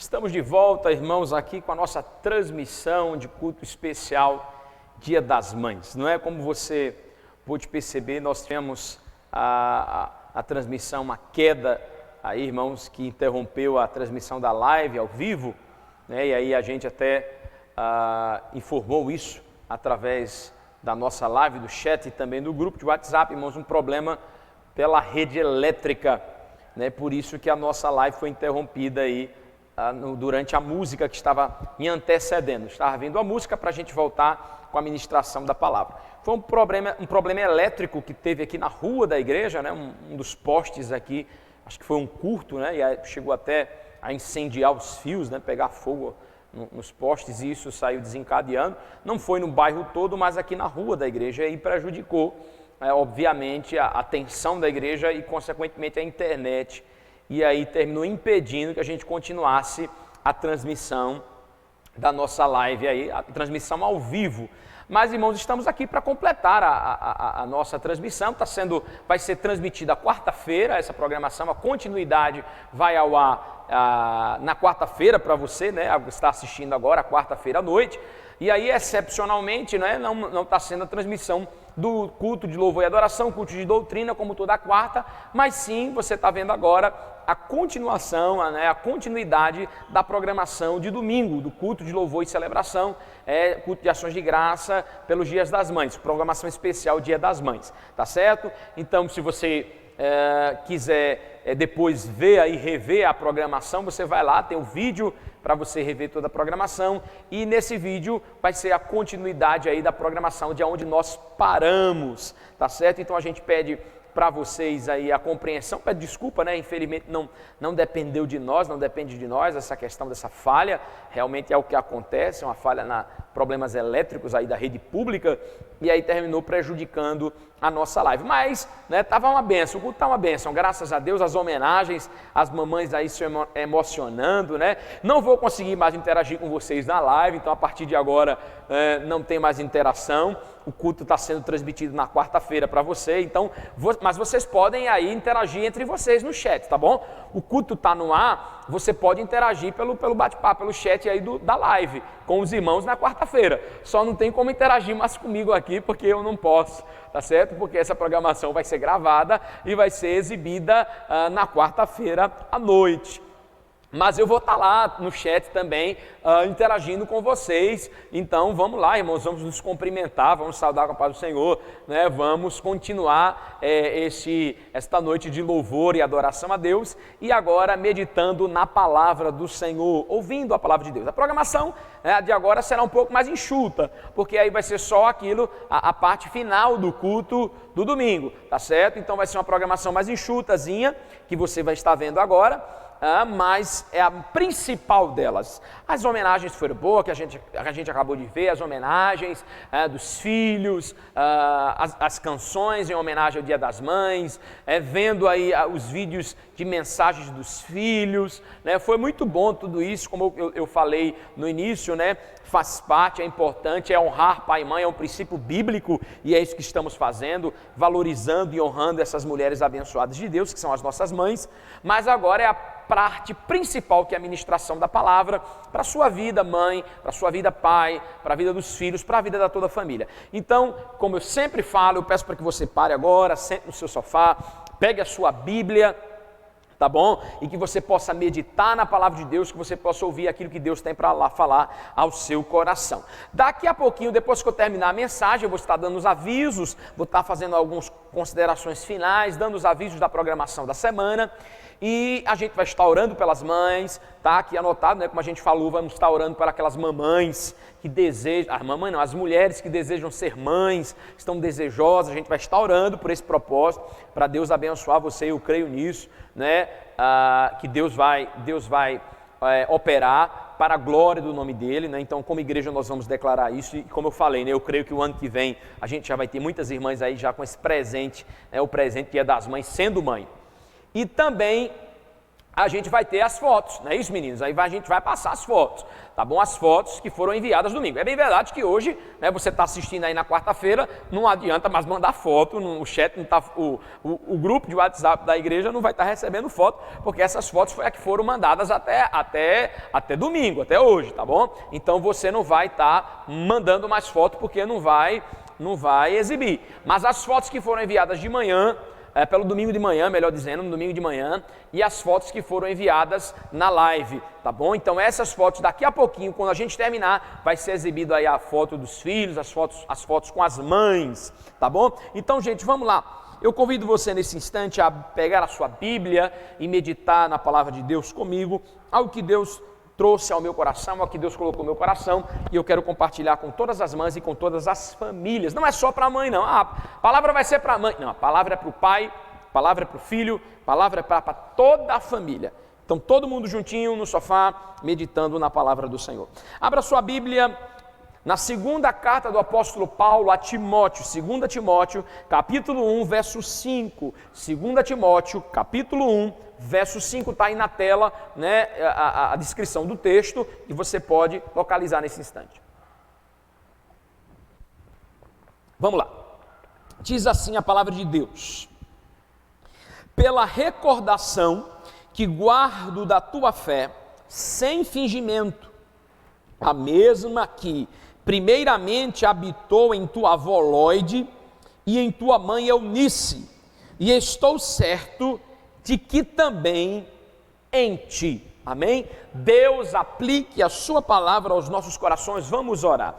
Estamos de volta, irmãos, aqui com a nossa transmissão de culto especial Dia das Mães. Não é como você pôde perceber, nós tivemos a transmissão, uma queda aí, irmãos, que interrompeu a transmissão da live ao vivo, né? E aí a gente até informou isso através da nossa live, do chat e também do grupo de WhatsApp, irmãos, um problema pela rede elétrica, né? Por isso que a nossa live foi interrompida aí durante a música que estava me antecedendo. Estava vindo a música para a gente voltar com a ministração da palavra. Foi um problema elétrico que teve aqui na rua da igreja, né? Um dos postes aqui, acho que foi um curto, né? E aí chegou até a incendiar os fios, né? Pegar fogo nos postes, e isso saiu desencadeando. Não foi no bairro todo, mas aqui na rua da igreja, e prejudicou, obviamente, a tensão da igreja e, consequentemente, a internet. E aí terminou impedindo que a gente continuasse a transmissão da nossa live aí, a transmissão ao vivo. Mas, irmãos, estamos aqui para completar a nossa transmissão. Vai ser transmitida quarta-feira, essa programação, a continuidade vai ao ar na quarta-feira para você, né, que está assistindo agora, quarta-feira à noite. E aí, excepcionalmente, né, não está sendo a transmissão do culto de louvor e adoração, culto de doutrina, como toda quarta, mas sim, você está vendo agora a continuação, a continuidade da programação de domingo, do culto de louvor e celebração, culto de ações de graça pelos Dias das Mães, programação especial Dia das Mães, tá certo? Então, se você quiser depois ver aí, rever a programação, você vai lá, tem o vídeo para você rever toda a programação, e nesse vídeo vai ser a continuidade aí da programação de onde nós paramos, tá certo? Então a gente pede para vocês aí a compreensão, pede desculpa, né? Infelizmente não dependeu de nós, não depende de nós essa questão dessa falha, realmente é o que acontece, uma falha problemas elétricos aí da rede pública, e aí terminou prejudicando a nossa live. Mas, né, estava uma bênção, o culto está uma bênção, graças a Deus, as homenagens, as mamães aí se emocionando, né? Não vou conseguir mais interagir com vocês na live, então a partir de agora não tem mais interação. O culto está sendo transmitido na quarta-feira para você, então, mas vocês podem aí interagir entre vocês no chat, tá bom? O culto está no ar, você pode interagir pelo bate-papo, pelo chat aí da live, com os irmãos na quarta-feira. Só não tem como interagir mais comigo aqui, porque eu não posso, tá certo? Porque essa programação vai ser gravada e vai ser exibida na quarta-feira à noite. Mas eu vou estar lá no chat também, interagindo com vocês. Então vamos lá, irmãos, vamos nos cumprimentar, vamos saudar com a paz do Senhor, né? Vamos continuar esta noite de louvor e adoração a Deus, e agora meditando na palavra do Senhor, ouvindo a palavra de Deus. A programação de agora será um pouco mais enxuta, porque aí vai ser só aquilo, a parte final do culto do domingo, tá certo? Então vai ser uma programação mais enxutazinha, que você vai estar vendo agora. Mas é a principal delas. As homenagens foram boas, que a gente acabou de ver, as homenagens dos filhos, as canções em homenagem ao Dia das Mães, vendo aí os vídeos de mensagens dos filhos, né? Foi muito bom tudo isso, como eu falei no início, né? Faz parte, é importante, é honrar pai e mãe, é um princípio bíblico, e é isso que estamos fazendo, valorizando e honrando essas mulheres abençoadas de Deus, que são as nossas mães. Mas agora é a parte principal, que é a ministração da palavra para a sua vida, mãe, para a sua vida, pai, para a vida dos filhos, para a vida da toda a família. Então, como eu sempre falo, eu peço para que você pare agora, sente no seu sofá, pegue a sua Bíblia, tá bom? E que você possa meditar na palavra de Deus, que você possa ouvir aquilo que Deus tem para lá falar ao seu coração. Daqui a pouquinho, depois que eu terminar a mensagem, eu vou estar dando os avisos, vou estar fazendo algumas considerações finais, dando os avisos da programação da semana, e a gente vai estar orando pelas mães, tá? Aqui anotado, né? Como a gente falou, vamos estar orando por aquelas mamães que desejam, as mulheres que desejam ser mães, estão desejosas, a gente vai estar orando por esse propósito, para Deus abençoar você, eu creio nisso, né? Que Deus vai operar para a glória do nome dele, né? Então, como igreja, nós vamos declarar isso, e como eu falei, né? Eu creio que o ano que vem a gente já vai ter muitas irmãs aí já com esse presente, né? O presente Dia das Mães, sendo mãe. E também a gente vai ter as fotos, não é isso, meninos? Aí a gente vai passar as fotos, tá bom? As fotos que foram enviadas domingo. É bem verdade que hoje, né, você está assistindo aí na quarta-feira, não adianta mais mandar foto, no chat, não tá, o grupo de WhatsApp da igreja não vai estar recebendo foto, porque essas fotos foi a que foram mandadas até domingo, até hoje, tá bom? Então você não vai estar mandando mais foto, porque não vai exibir. Mas as fotos que foram enviadas de manhã, pelo domingo de manhã, melhor dizendo, no domingo de manhã, e as fotos que foram enviadas na live, tá bom? Então essas fotos, daqui a pouquinho, quando a gente terminar, vai ser exibido aí a foto dos filhos, as fotos com as mães, tá bom? Então, gente, vamos lá. Eu convido você nesse instante a pegar a sua Bíblia e meditar na palavra de Deus comigo, algo que Deus trouxe ao meu coração, ao que Deus colocou no meu coração, e eu quero compartilhar com todas as mães e com todas as famílias. Não é só para a mãe, não. A palavra vai ser para a mãe. Não, a palavra é para o pai, a palavra é para o filho, a palavra é para toda a família. Então, todo mundo juntinho no sofá, meditando na palavra do Senhor. Abra sua Bíblia na segunda carta do apóstolo Paulo a Timóteo, 2 Timóteo, capítulo 1, verso 5. 2 Timóteo, capítulo 1, verso 5, está aí na tela, né, a descrição do texto, e você pode localizar nesse instante. Vamos lá. Diz assim a palavra de Deus: pela recordação que guardo da tua fé, sem fingimento, a mesma que primeiramente habitou em tua avó Lóide e em tua mãe Eunice, e estou certo de que também em ti. Amém? Deus aplique a sua palavra aos nossos corações. Vamos orar.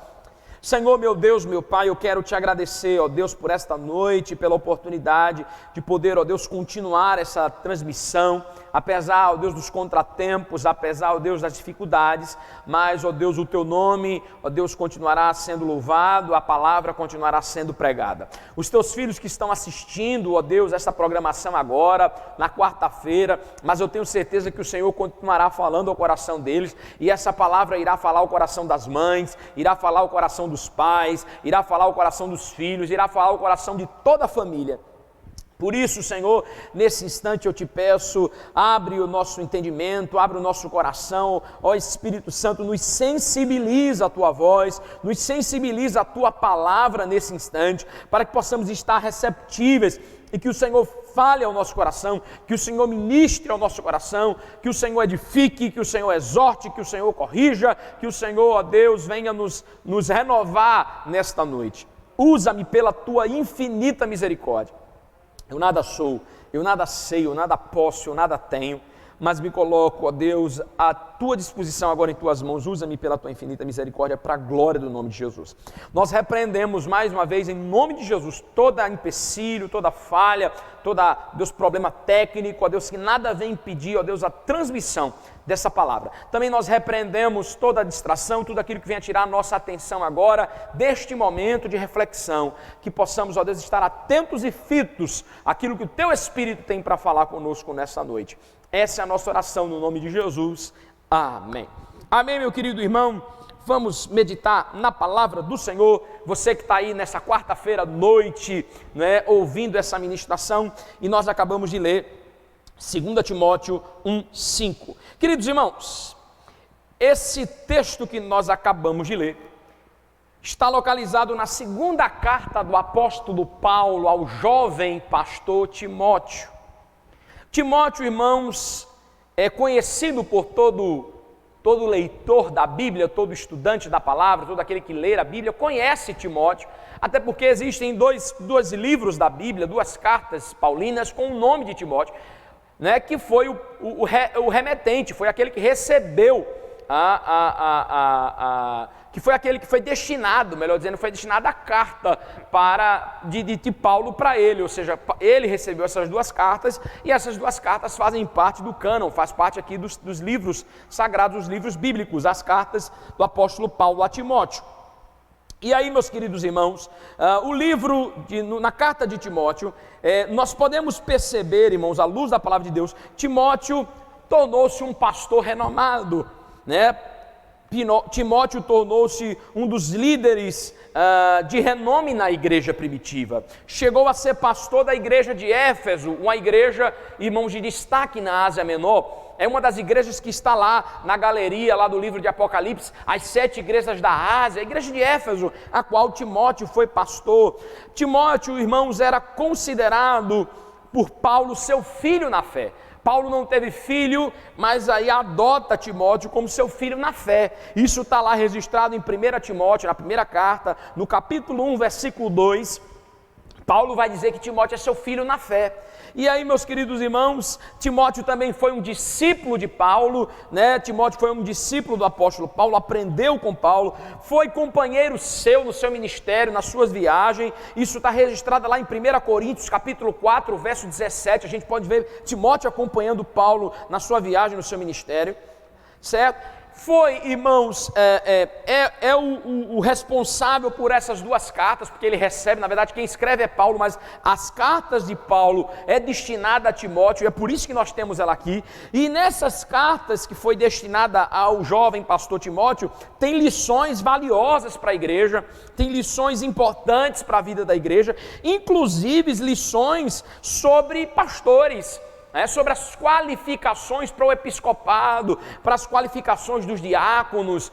Senhor, meu Deus, meu Pai, eu quero te agradecer, ó Deus, por esta noite, pela oportunidade de poder, ó Deus, continuar essa transmissão, apesar, ó Deus, dos contratempos, apesar, ó Deus, das dificuldades, mas, ó Deus, o teu nome, ó Deus, continuará sendo louvado, a palavra continuará sendo pregada. Os teus filhos que estão assistindo, ó Deus, essa programação agora, na quarta-feira, mas eu tenho certeza que o Senhor continuará falando ao coração deles, e essa palavra irá falar ao coração das mães, irá falar ao coração dos pais, irá falar ao coração dos filhos, irá falar ao coração de toda a família. Por isso, Senhor, nesse instante eu te peço, abre o nosso entendimento, abre o nosso coração, ó Espírito Santo, nos sensibiliza a tua voz, nos sensibiliza a tua palavra nesse instante, para que possamos estar receptíveis e que o Senhor fale ao nosso coração, que o Senhor ministre ao nosso coração, que o Senhor edifique, que o Senhor exorte, que o Senhor corrija, que o Senhor, ó Deus, venha nos renovar nesta noite. Usa-me pela tua infinita misericórdia. Eu nada sou, eu nada sei, eu nada posso, eu nada tenho, mas me coloco, ó Deus, à tua disposição agora em tuas mãos. Usa-me pela tua infinita misericórdia para a glória do nome de Jesus. Nós repreendemos mais uma vez em nome de Jesus toda empecilho, toda falha, toda, Deus, problema técnico, ó Deus, que nada vem impedir, ó Deus, a transmissão dessa palavra. Também nós repreendemos toda a distração, tudo aquilo que venha tirar a nossa atenção agora, deste momento de reflexão, que possamos, ó Deus, estar atentos e fitos àquilo que o teu Espírito tem para falar conosco nessa noite. Essa é a nossa oração no nome de Jesus. Amém. Amém, meu querido irmão. Vamos meditar na palavra do Senhor. Você que está aí nessa quarta-feira à noite, né, ouvindo essa ministração, e nós acabamos de ler 2 Timóteo 1:5. Queridos irmãos, esse texto que nós acabamos de ler está localizado na segunda carta do apóstolo Paulo ao jovem pastor Timóteo. Timóteo, irmãos, é conhecido por todo leitor da Bíblia, todo estudante da palavra, todo aquele que lê a Bíblia, conhece Timóteo, até porque existem dois livros da Bíblia, duas cartas paulinas com o nome de Timóteo, né, que foi o remetente, foi aquele que recebeu, que foi aquele que foi destinado, melhor dizendo, foi destinada a carta de Paulo para ele, ou seja, ele recebeu essas duas cartas, e essas duas cartas fazem parte do cânon, faz parte aqui dos livros sagrados, dos livros bíblicos, as cartas do apóstolo Paulo a Timóteo. E aí, meus queridos irmãos, o livro, na carta de Timóteo, nós podemos perceber, irmãos, à luz da palavra de Deus, Timóteo tornou-se um pastor renomado, né? Timóteo tornou-se um dos líderes de renome na igreja primitiva. Chegou a ser pastor da igreja de Éfeso, uma igreja, irmãos, de destaque na Ásia Menor. É uma das igrejas que está lá na galeria, lá do livro de Apocalipse, as 7 igrejas da Ásia, a igreja de Éfeso, a qual Timóteo foi pastor. Timóteo, irmãos, era considerado por Paulo seu filho na fé. Paulo não teve filho, mas aí adota Timóteo como seu filho na fé. Isso está lá registrado em 1 Timóteo, na primeira carta, no capítulo 1, versículo 2. Paulo vai dizer que Timóteo é seu filho na fé. E aí, meus queridos irmãos, Timóteo também foi um discípulo de Paulo, né? Timóteo foi um discípulo do apóstolo Paulo, aprendeu com Paulo, foi companheiro seu no seu ministério, nas suas viagens. Isso está registrado lá em 1 Coríntios, capítulo 4, verso 17. A gente pode ver Timóteo acompanhando Paulo na sua viagem, no seu ministério, certo? Foi, irmãos, o responsável por essas 2 cartas, porque ele recebe, na verdade quem escreve é Paulo, mas as cartas de Paulo é destinada a Timóteo, e é por isso que nós temos ela aqui. E nessas cartas que foi destinada ao jovem pastor Timóteo, tem lições valiosas para a igreja, tem lições importantes para a vida da igreja, inclusive lições sobre pastores, sobre as qualificações para o episcopado, para as qualificações dos diáconos,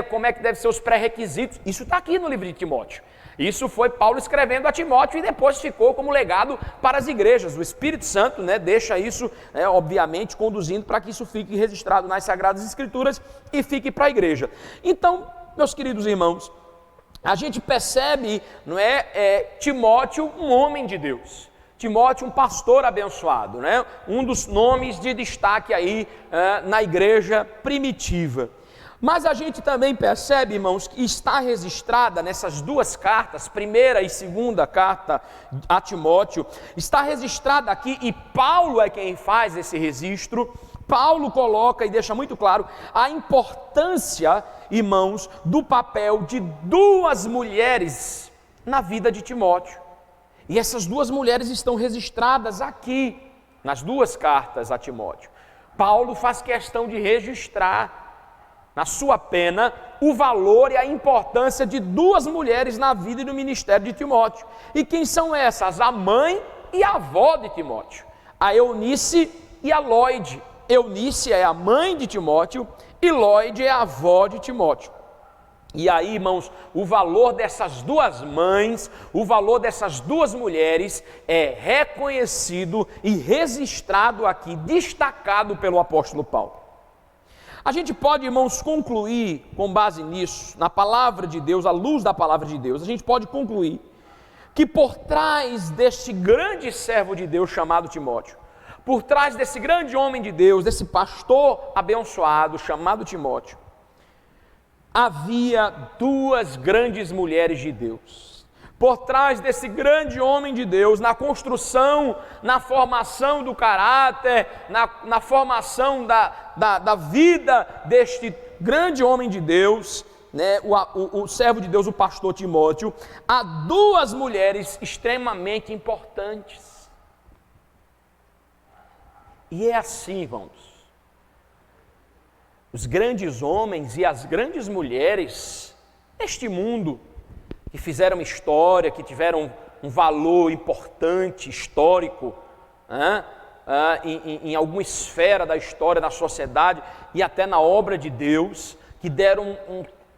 como é que devem ser os pré-requisitos. Isso está aqui no livro de Timóteo. Isso foi Paulo escrevendo a Timóteo e depois ficou como legado para as igrejas. O Espírito Santo deixa isso, obviamente, conduzindo para que isso fique registrado nas Sagradas Escrituras e fique para a igreja. Então, meus queridos irmãos, a gente percebe, Timóteo, um homem de Deus. Timóteo, um pastor abençoado, um dos nomes de destaque aí na igreja primitiva. Mas a gente também percebe, irmãos, que está registrada nessas 2 cartas, primeira e segunda carta a Timóteo, está registrada aqui, e Paulo é quem faz esse registro. Paulo coloca e deixa muito claro a importância, irmãos, do papel de 2 mulheres na vida de Timóteo. E essas 2 mulheres estão registradas aqui, nas 2 cartas a Timóteo. Paulo faz questão de registrar na sua pena o valor e a importância de 2 mulheres na vida e no ministério de Timóteo. E quem são essas? A mãe e a avó de Timóteo, a Eunice e a Lóide. Eunice é a mãe de Timóteo e Lóide é a avó de Timóteo. E aí, irmãos, o valor dessas 2 mães, o valor dessas 2 mulheres é reconhecido e registrado aqui, destacado pelo apóstolo Paulo. A gente pode, irmãos, concluir com base nisso, na palavra de Deus, à luz da palavra de Deus, a gente pode concluir que por trás deste grande servo de Deus chamado Timóteo, por trás desse grande homem de Deus, desse pastor abençoado chamado Timóteo, havia 2 grandes mulheres de Deus. Por trás desse grande homem de Deus, na construção, na formação do caráter, na formação da vida deste grande homem de Deus, o servo de Deus, o pastor Timóteo, há 2 mulheres extremamente importantes. E é assim, irmãos. Os grandes homens e as grandes mulheres deste mundo, que fizeram história, que tiveram um valor importante, histórico, em alguma esfera da história, da sociedade e até na obra de Deus, que deram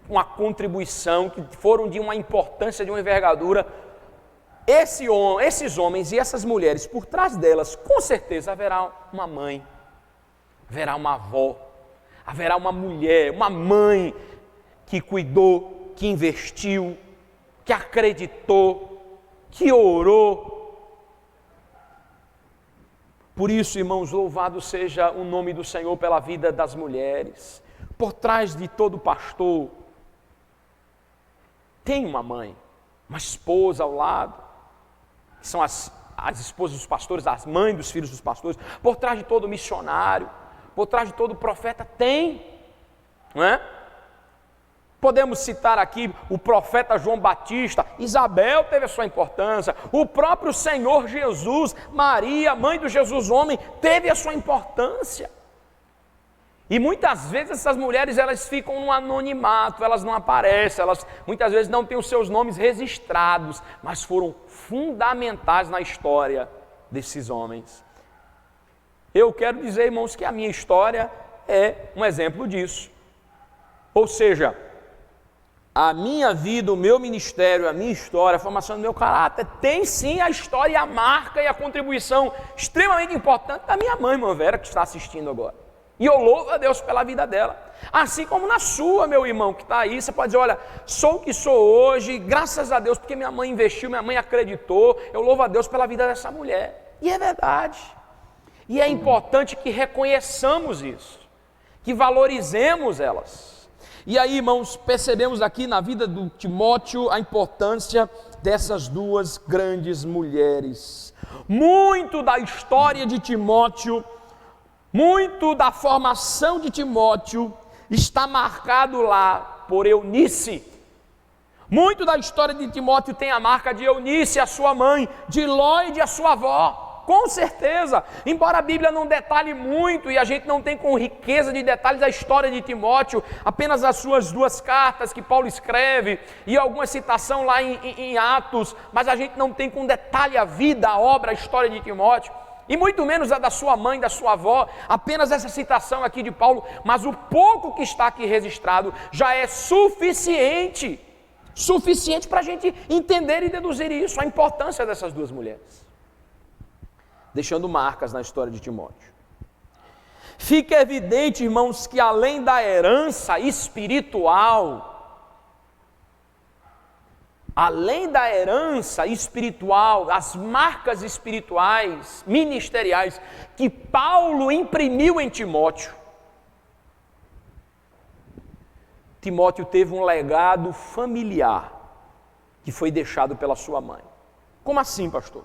uma contribuição, que foram de uma importância, de uma envergadura. Esses homens e essas mulheres, por trás delas, com certeza haverá uma mãe, haverá uma avó, haverá uma mulher, uma mãe que cuidou, que investiu, que acreditou, que orou. Por isso, irmãos, louvado seja o nome do Senhor pela vida das mulheres. Por trás de todo pastor tem uma mãe, uma esposa ao lado, que são as esposas dos pastores, as mães dos filhos dos pastores. Por trás de todo missionário, por trás de todo profeta tem, não é? Podemos citar aqui o profeta João Batista, Isabel teve a sua importância, o próprio Senhor Jesus, Maria, mãe do Jesus homem, teve a sua importância. E muitas vezes essas mulheres, elas ficam no anonimato, elas não aparecem, elas muitas vezes não têm os seus nomes registrados, mas foram fundamentais na história desses homens. Eu quero dizer, irmãos, que a minha história é um exemplo disso. Ou seja, a minha vida, o meu ministério, a minha história, a formação do meu caráter, tem sim a história e a marca e a contribuição extremamente importante da minha mãe, irmã Vera, que está assistindo agora. E eu louvo a Deus pela vida dela. Assim como na sua, meu irmão, que está aí, você pode dizer, olha, sou o que sou hoje, graças a Deus, porque minha mãe investiu, minha mãe acreditou, eu louvo a Deus pela vida dessa mulher. E é verdade. E é importante que reconheçamos isso, que valorizemos elas. E aí, irmãos, percebemos aqui na vida do Timóteo a importância dessas duas grandes mulheres. Muito da história de Timóteo, muito da formação de Timóteo está marcado lá por Eunice. Muito da história de Timóteo tem a marca de Eunice, a sua mãe, de Lóide, a sua avó. Com certeza, embora a Bíblia não detalhe muito e a gente não tem com riqueza de detalhes a história de Timóteo, apenas as suas 2 cartas que Paulo escreve e alguma citação lá em Atos, mas a gente não tem com detalhe a vida, a obra, a história de Timóteo, e muito menos a da sua mãe, da sua avó, apenas essa citação aqui de Paulo, mas o pouco que está aqui registrado já é suficiente para a gente entender e deduzir isso, a importância dessas duas mulheres, deixando marcas na história de Timóteo. Fica evidente, irmãos, que além da herança espiritual, as marcas espirituais, ministeriais, que Paulo imprimiu em Timóteo, Timóteo teve um legado familiar, que foi deixado pela sua mãe. Como assim, pastor?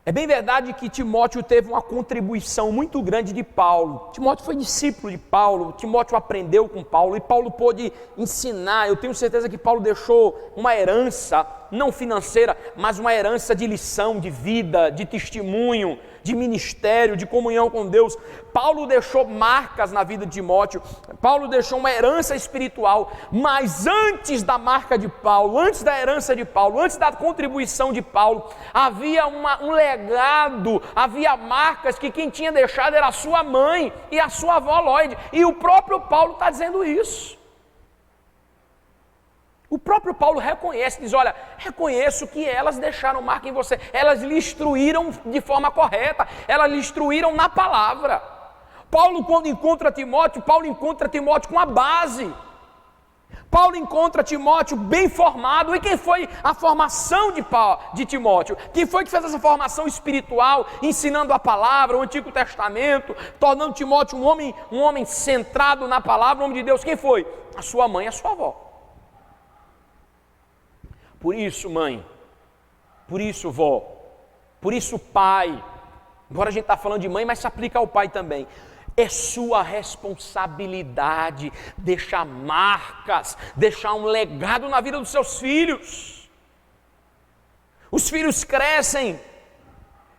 É bem verdade que Timóteo teve uma contribuição muito grande de Paulo. Timóteo foi discípulo de Paulo, Timóteo aprendeu com Paulo e Paulo pôde ensinar. Eu tenho certeza que Paulo deixou uma herança, não financeira, mas uma herança de lição, de vida, de testemunho, de ministério, de comunhão com Deus. Paulo deixou marcas na vida de Timóteo, Paulo deixou uma herança espiritual, mas antes da marca de Paulo, antes da herança de Paulo, antes da contribuição de Paulo, havia um legado, havia marcas que quem tinha deixado era a sua mãe e a sua avó Lóide, e o próprio Paulo está dizendo isso. O próprio Paulo reconhece, diz, olha, reconheço que elas deixaram marca em você, elas lhe instruíram de forma correta, elas lhe instruíram na palavra. Paulo, quando encontra Timóteo, Paulo encontra Timóteo com a base. Paulo encontra Timóteo bem formado. E quem foi a formação de Timóteo? Quem foi que fez essa formação espiritual, ensinando a palavra, o Antigo Testamento, tornando Timóteo um homem centrado na palavra, um homem de Deus? Quem foi? A sua mãe e a sua avó. Por isso, mãe, por isso, vó, por isso, pai, agora a gente está falando de mãe, mas se aplica ao pai também. É sua responsabilidade deixar marcas, deixar um legado na vida dos seus filhos. Os filhos crescem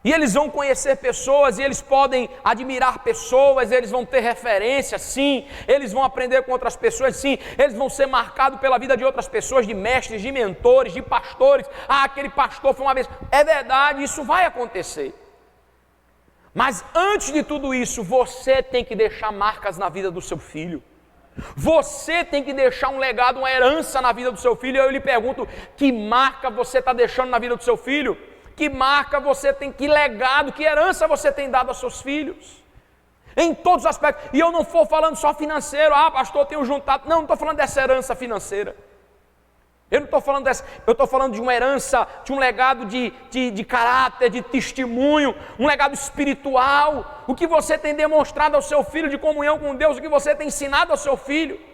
e eles vão conhecer pessoas, e eles podem admirar pessoas, eles vão ter referência, sim, eles vão aprender com outras pessoas, sim, eles vão ser marcados pela vida de outras pessoas, de mestres, de mentores, de pastores. Ah, aquele pastor foi uma vez. É verdade, isso vai acontecer. Mas antes de tudo isso, você tem que deixar marcas na vida do seu filho. Você tem que deixar um legado, uma herança na vida do seu filho. Eu lhe pergunto, que marca você está deixando na vida do seu filho? Que marca você tem, que legado, que herança você tem dado aos seus filhos? Em todos os aspectos. E eu não estou falando só financeiro, pastor, eu tenho juntado. Não estou falando dessa herança financeira. Eu não estou falando dessa, eu estou falando de uma herança, de um legado de caráter, de testemunho, um legado espiritual. O que você tem demonstrado ao seu filho de comunhão com Deus, o que você tem ensinado ao seu filho.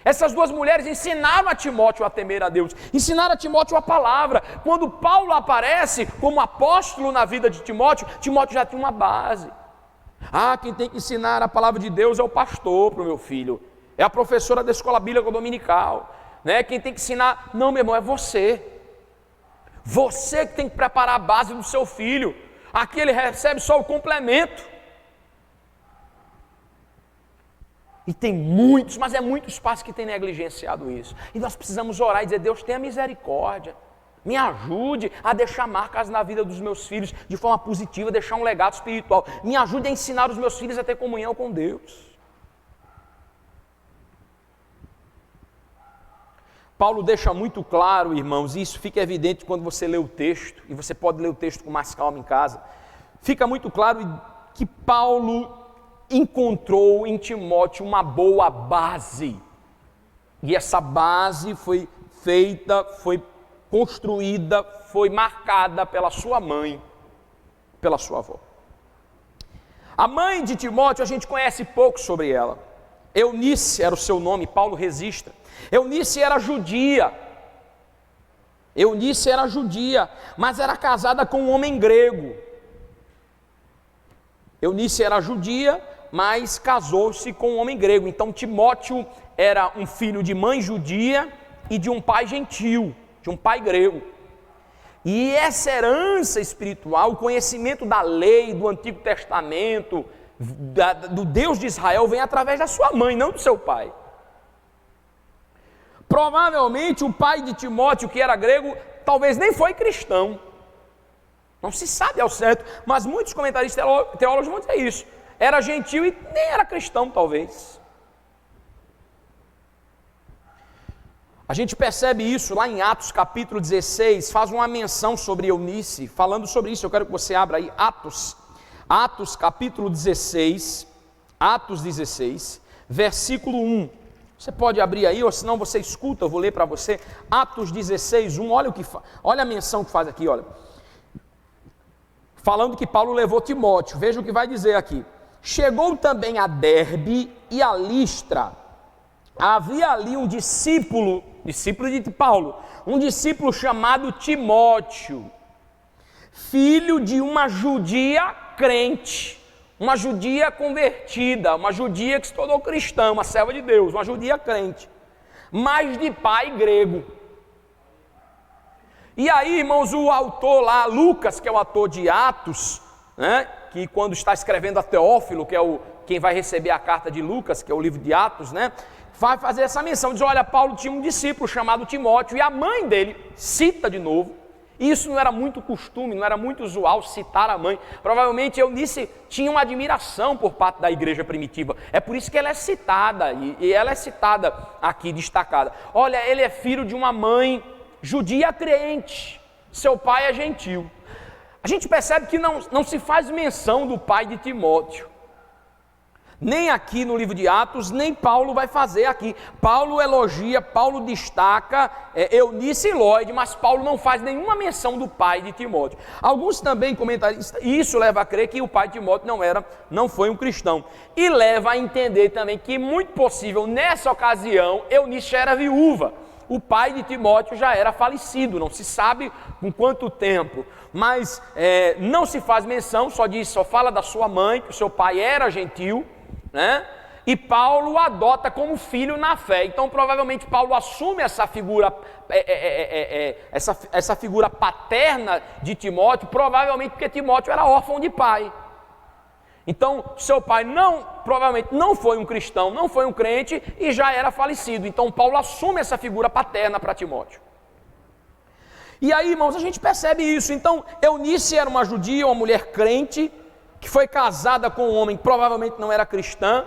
Essas duas mulheres ensinaram a Timóteo a temer a Deus, ensinaram a Timóteo a palavra. Quando Paulo aparece como apóstolo na vida de Timóteo, Timóteo já tinha uma base. Quem tem que ensinar a palavra de Deus é o pastor para o meu filho, é a professora da escola bíblica dominical, né? Quem tem que ensinar, não, meu irmão, é você. Você que tem que preparar a base do seu filho. Aqui ele recebe só o complemento. E tem muitos, mas é muitos pais que têm negligenciado isso. E nós precisamos orar e dizer: Deus, tenha misericórdia. Me ajude a deixar marcas na vida dos meus filhos de forma positiva, deixar um legado espiritual. Me ajude a ensinar os meus filhos a ter comunhão com Deus. Paulo deixa muito claro, irmãos, e isso fica evidente quando você lê o texto, e você pode ler o texto com mais calma em casa. Fica muito claro que Paulo encontrou em Timóteo uma boa base. E essa base foi feita, foi construída, foi marcada pela sua mãe, pela sua avó. A mãe de Timóteo, a gente conhece pouco sobre ela. Eunice era o seu nome, Paulo registra. Eunice era judia. Eunice era judia, mas era casada com um homem grego. Eunice era judia, mas casou-se com um homem grego. Então Timóteo era um filho de mãe judia e de um pai gentil, de um pai grego. E essa herança espiritual, o conhecimento da lei, do Antigo Testamento, do Deus de Israel, vem através da sua mãe, não do seu pai. Provavelmente o pai de Timóteo, que era grego, talvez nem foi cristão. Não se sabe ao certo, mas muitos comentaristas teólogos vão dizer isso. Era gentil e nem era cristão, talvez. A gente percebe isso lá em Atos capítulo 16, faz uma menção sobre Eunice, falando sobre isso. Eu quero que você abra aí Atos capítulo 16, Atos 16, versículo 1. Você pode abrir aí, ou senão você escuta, eu vou ler para você. Atos 16, 1, olha a menção que faz aqui, olha. Falando que Paulo levou Timóteo, veja o que vai dizer aqui. Chegou também a Derbe e a Listra. Havia ali um discípulo de Paulo, um discípulo chamado Timóteo, filho de uma judia crente, uma judia convertida, uma judia que se tornou cristã, uma serva de Deus, uma judia crente, mas de pai grego. E aí, irmãos, o autor lá, Lucas, que é o autor de Atos, né, que quando está escrevendo a Teófilo, que é quem vai receber a carta de Lucas, que é o livro de Atos, né, vai fazer essa menção, diz: olha, Paulo tinha um discípulo chamado Timóteo, e a mãe dele cita de novo. Isso não era muito costume, não era muito usual citar a mãe. Provavelmente Eunice tinha uma admiração por parte da igreja primitiva. É por isso que ela é citada, e ela é citada aqui, destacada. Olha, ele é filho de uma mãe judia crente, seu pai é gentil. A gente percebe que não se faz menção do pai de Timóteo. Nem aqui no livro de Atos, nem Paulo vai fazer aqui. Paulo elogia, Paulo destaca Eunice e Lóide, mas Paulo não faz nenhuma menção do pai de Timóteo. Alguns também comentaristas, isso leva a crer que o pai de Timóteo não foi um cristão. E leva a entender também que, muito possível, nessa ocasião, Eunice já era viúva. O pai de Timóteo já era falecido, não se sabe com quanto tempo, mas não se faz menção, só fala da sua mãe, que o seu pai era gentil, né? E Paulo o adota como filho na fé. Então provavelmente Paulo assume essa figura, essa figura paterna de Timóteo, provavelmente porque Timóteo era órfão de pai. Então seu pai provavelmente não foi um cristão, não foi um crente e já era falecido. Então Paulo assume essa figura paterna para Timóteo. E aí, irmãos, a gente percebe isso. Então Eunice era uma judia, uma mulher crente, que foi casada com um homem que provavelmente não era cristã,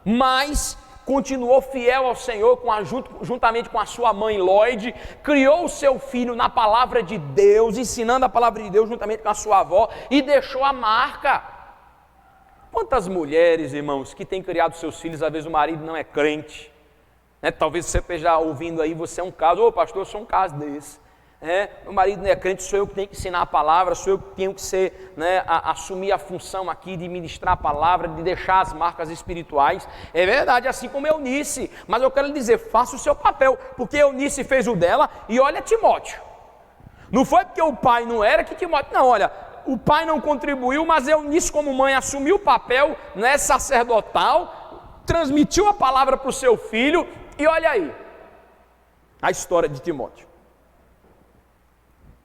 mas continuou fiel ao Senhor juntamente com a sua mãe Lóide, criou o seu filho na palavra de Deus, ensinando a palavra de Deus juntamente com a sua avó, e deixou a marca. Quantas mulheres, irmãos, que têm criado seus filhos, às vezes o marido não é crente, né? Talvez você esteja ouvindo aí, você é um caso, pastor, eu sou um caso desse. Meu marido não é crente, sou eu que tenho que ensinar a palavra, sou eu que tenho que ser, assumir a função aqui de ministrar a palavra, de deixar as marcas espirituais. É verdade, assim como Eunice, mas eu quero lhe dizer, faça o seu papel, porque Eunice fez o dela, e olha Timóteo. Não foi porque o pai não era que Timóteo, não, olha, o pai não contribuiu, mas Eunice como mãe assumiu o papel, sacerdotal, transmitiu a palavra para o seu filho, e olha aí, a história de Timóteo.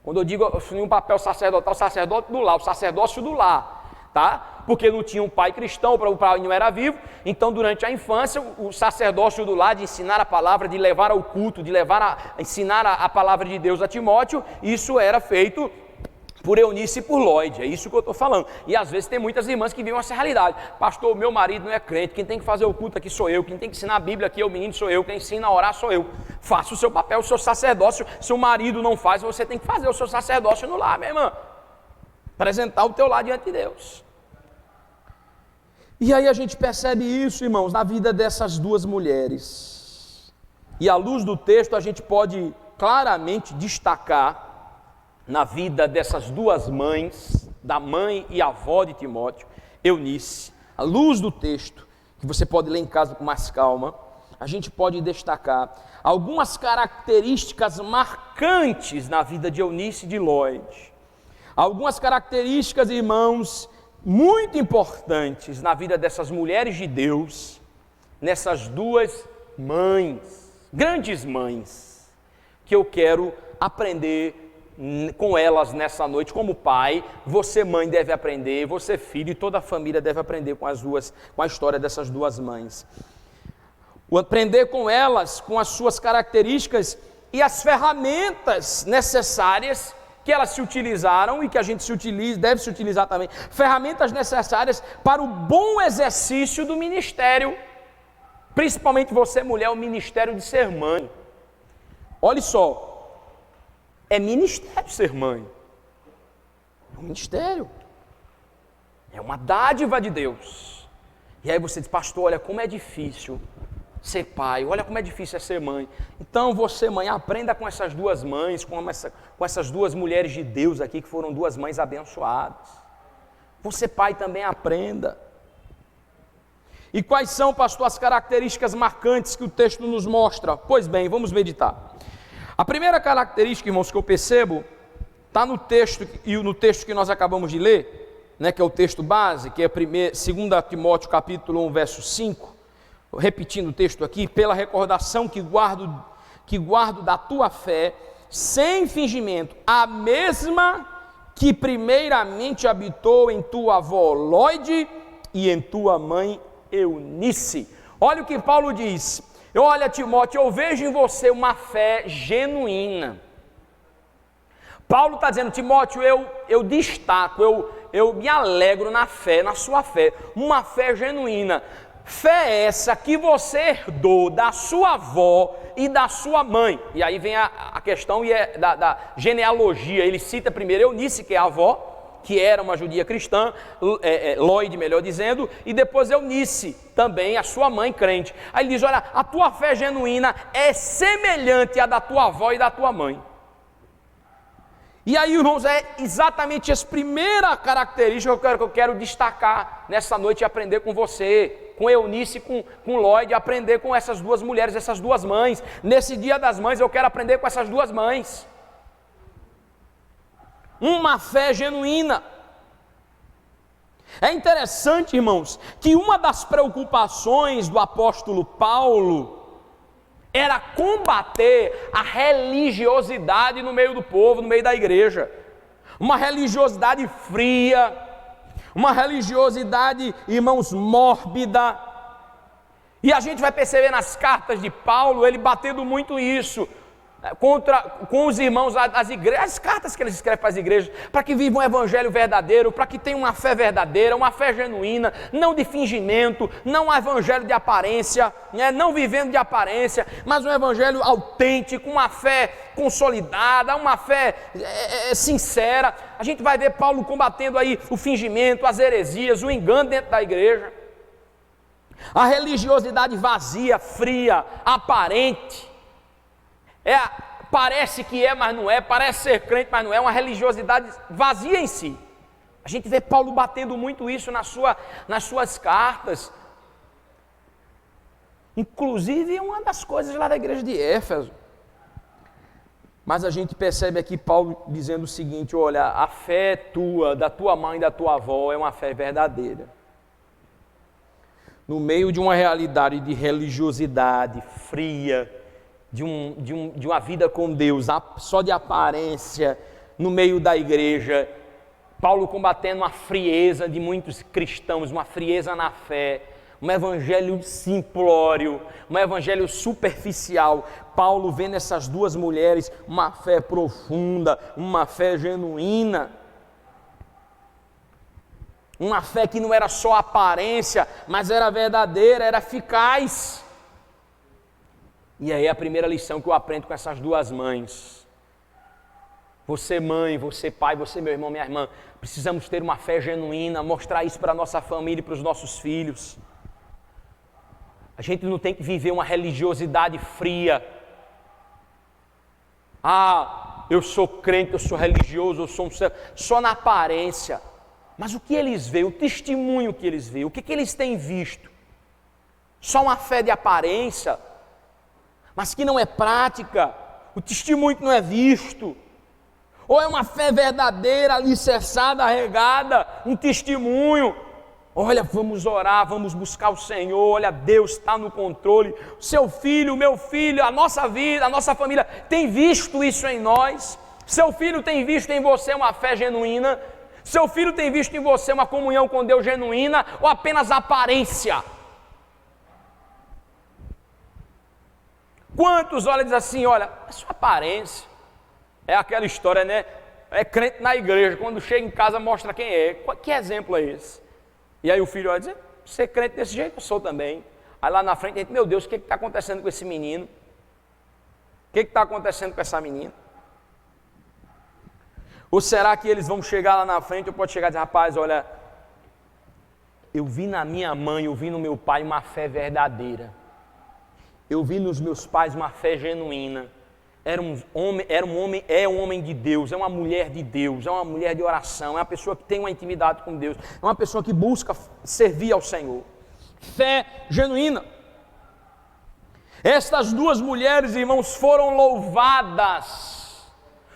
Quando eu digo assumir um papel sacerdotal, o sacerdócio do lar, tá? Porque não tinha um pai cristão, o pai não era vivo. Então, durante a infância, o sacerdócio do lar de ensinar a palavra, de levar ao culto, de levar a ensinar a palavra de Deus a Timóteo, isso era feito por Eunice e por Lloyd, é isso que eu estou falando. E às vezes tem muitas irmãs que vivem essa realidade. Pastor, meu marido não é crente, quem tem que fazer o culto aqui sou eu, quem tem que ensinar a Bíblia aqui é o menino, sou eu, quem ensina a orar sou eu. Faça o seu papel, o seu sacerdócio. Se o marido não faz, você tem que fazer o seu sacerdócio no lar, minha irmã. Apresentar o teu lar diante de Deus. E aí a gente percebe isso, irmãos, na vida dessas duas mulheres. E à luz do texto a gente pode claramente destacar na vida dessas duas mães, da mãe e avó de Timóteo, Eunice, à luz do texto, que você pode ler em casa com mais calma, a gente pode destacar algumas características marcantes na vida de Eunice e de Lloyd. Algumas características, irmãos, muito importantes na vida dessas mulheres de Deus, nessas duas mães, grandes mães, que eu quero aprender com elas nessa noite. Como pai, você mãe deve aprender, você filho e toda a família deve aprender com a história dessas duas mães. O aprender com elas, com as suas características e as ferramentas necessárias que elas se utilizaram e que a gente deve se utilizar também, ferramentas necessárias para o bom exercício do ministério, principalmente você mulher, o ministério de ser mãe. Olha só, é ministério ser mãe, é um ministério, é uma dádiva de Deus. E aí você diz, pastor, olha como é difícil ser pai, olha como é difícil é ser mãe. Então você, mãe, aprenda com essas duas mães, com essas duas mulheres de Deus aqui, que foram duas mães abençoadas. Você, pai, também aprenda. E quais são, pastor, as características marcantes que o texto nos mostra? Pois bem, vamos meditar. A primeira característica, irmãos, que eu percebo, está no texto, e no texto que nós acabamos de ler, né, que é o texto base, que é 2 Timóteo capítulo 1, verso 5, repetindo o texto aqui, pela recordação que guardo da tua fé, sem fingimento, a mesma que primeiramente habitou em tua avó Lloyd e em tua mãe Eunice. Olha o que Paulo diz: olha, Timóteo, eu vejo em você uma fé genuína. Paulo está dizendo, Timóteo, eu destaco, eu me alegro na fé, na sua fé, uma fé genuína. Fé essa que você herdou da sua avó e da sua mãe. E aí vem a questão da genealogia. Ele cita primeiro Eunice, que é a avó, que era uma judia cristã, Lloyd, melhor dizendo, e depois Eunice, também a sua mãe crente. Aí ele diz, olha, a tua fé genuína é semelhante à da tua avó e da tua mãe. E aí, irmãos, é exatamente essa primeira característica que eu quero destacar nessa noite e aprender com você, com Eunice e com Lloyd, aprender com essas duas mulheres, essas duas mães. Nesse Dia das Mães eu quero aprender com essas duas mães. Uma fé genuína. É interessante, irmãos, que uma das preocupações do apóstolo Paulo era combater a religiosidade no meio do povo, no meio da igreja. Uma religiosidade fria, uma religiosidade, irmãos, mórbida. E a gente vai perceber nas cartas de Paulo, ele batendo muito isso, com os irmãos das igrejas, as cartas que ele escreve para as igrejas, para que vivam um evangelho verdadeiro, para que tenham uma fé verdadeira, uma fé genuína, não de fingimento, não um evangelho de aparência, né, não vivendo de aparência, mas um evangelho autêntico, uma fé consolidada, uma fé sincera. A gente vai ver Paulo combatendo aí o fingimento, as heresias, o engano dentro da igreja, a religiosidade vazia, fria, aparente. Parece que é, mas não é, parece ser crente, mas não é, uma religiosidade vazia em si. A gente vê Paulo batendo muito isso nas suas cartas. Inclusive, uma das coisas lá da igreja de Éfeso. Mas a gente percebe aqui Paulo dizendo o seguinte, olha, a fé tua, da tua mãe e da tua avó é uma fé verdadeira. No meio de uma realidade de religiosidade fria, de uma vida com Deus, só de aparência, no meio da igreja, Paulo combatendo a frieza de muitos cristãos, uma frieza na fé, um evangelho simplório, um evangelho superficial. Paulo vendo essas duas mulheres, uma fé profunda, uma fé genuína, uma fé que não era só aparência, mas era verdadeira, era eficaz. E aí a primeira lição que eu aprendo com essas duas mães. Você mãe, você pai, você meu irmão, minha irmã, precisamos ter uma fé genuína, mostrar isso para a nossa família e para os nossos filhos. A gente não tem que viver uma religiosidade fria. Eu sou crente, eu sou religioso, eu sou só na aparência. Mas o que eles veem, o testemunho que eles veem, o que eles têm visto? Só uma fé de aparência, mas que não é prática, o testemunho que não é visto. Ou é uma fé verdadeira, alicerçada, regada, um testemunho. Olha, vamos orar, vamos buscar o Senhor, olha, Deus está no controle. Seu filho, meu filho, a nossa vida, a nossa família tem visto isso em nós. Seu filho tem visto em você uma fé genuína. Seu filho tem visto em você uma comunhão com Deus genuína ou apenas aparência? Quantos olham e dizem assim, olha, é sua aparência. É aquela história, né? É crente na igreja, quando chega em casa mostra quem é. Que exemplo é esse? E aí o filho vai dizer, você é crente desse jeito? Eu sou também. Aí lá na frente a gente, meu Deus, o que está acontecendo com esse menino? O que está acontecendo com essa menina? Ou será que eles vão chegar lá na frente, ou pode chegar e dizer, rapaz, olha, eu vi na minha mãe, eu vi no meu pai uma fé verdadeira. Eu vi nos meus pais uma fé genuína. É um homem de Deus, é uma mulher de Deus, é uma mulher de oração, é uma pessoa que tem uma intimidade com Deus, é uma pessoa que busca servir ao Senhor. Fé genuína. Estas duas mulheres, irmãos, foram louvadas,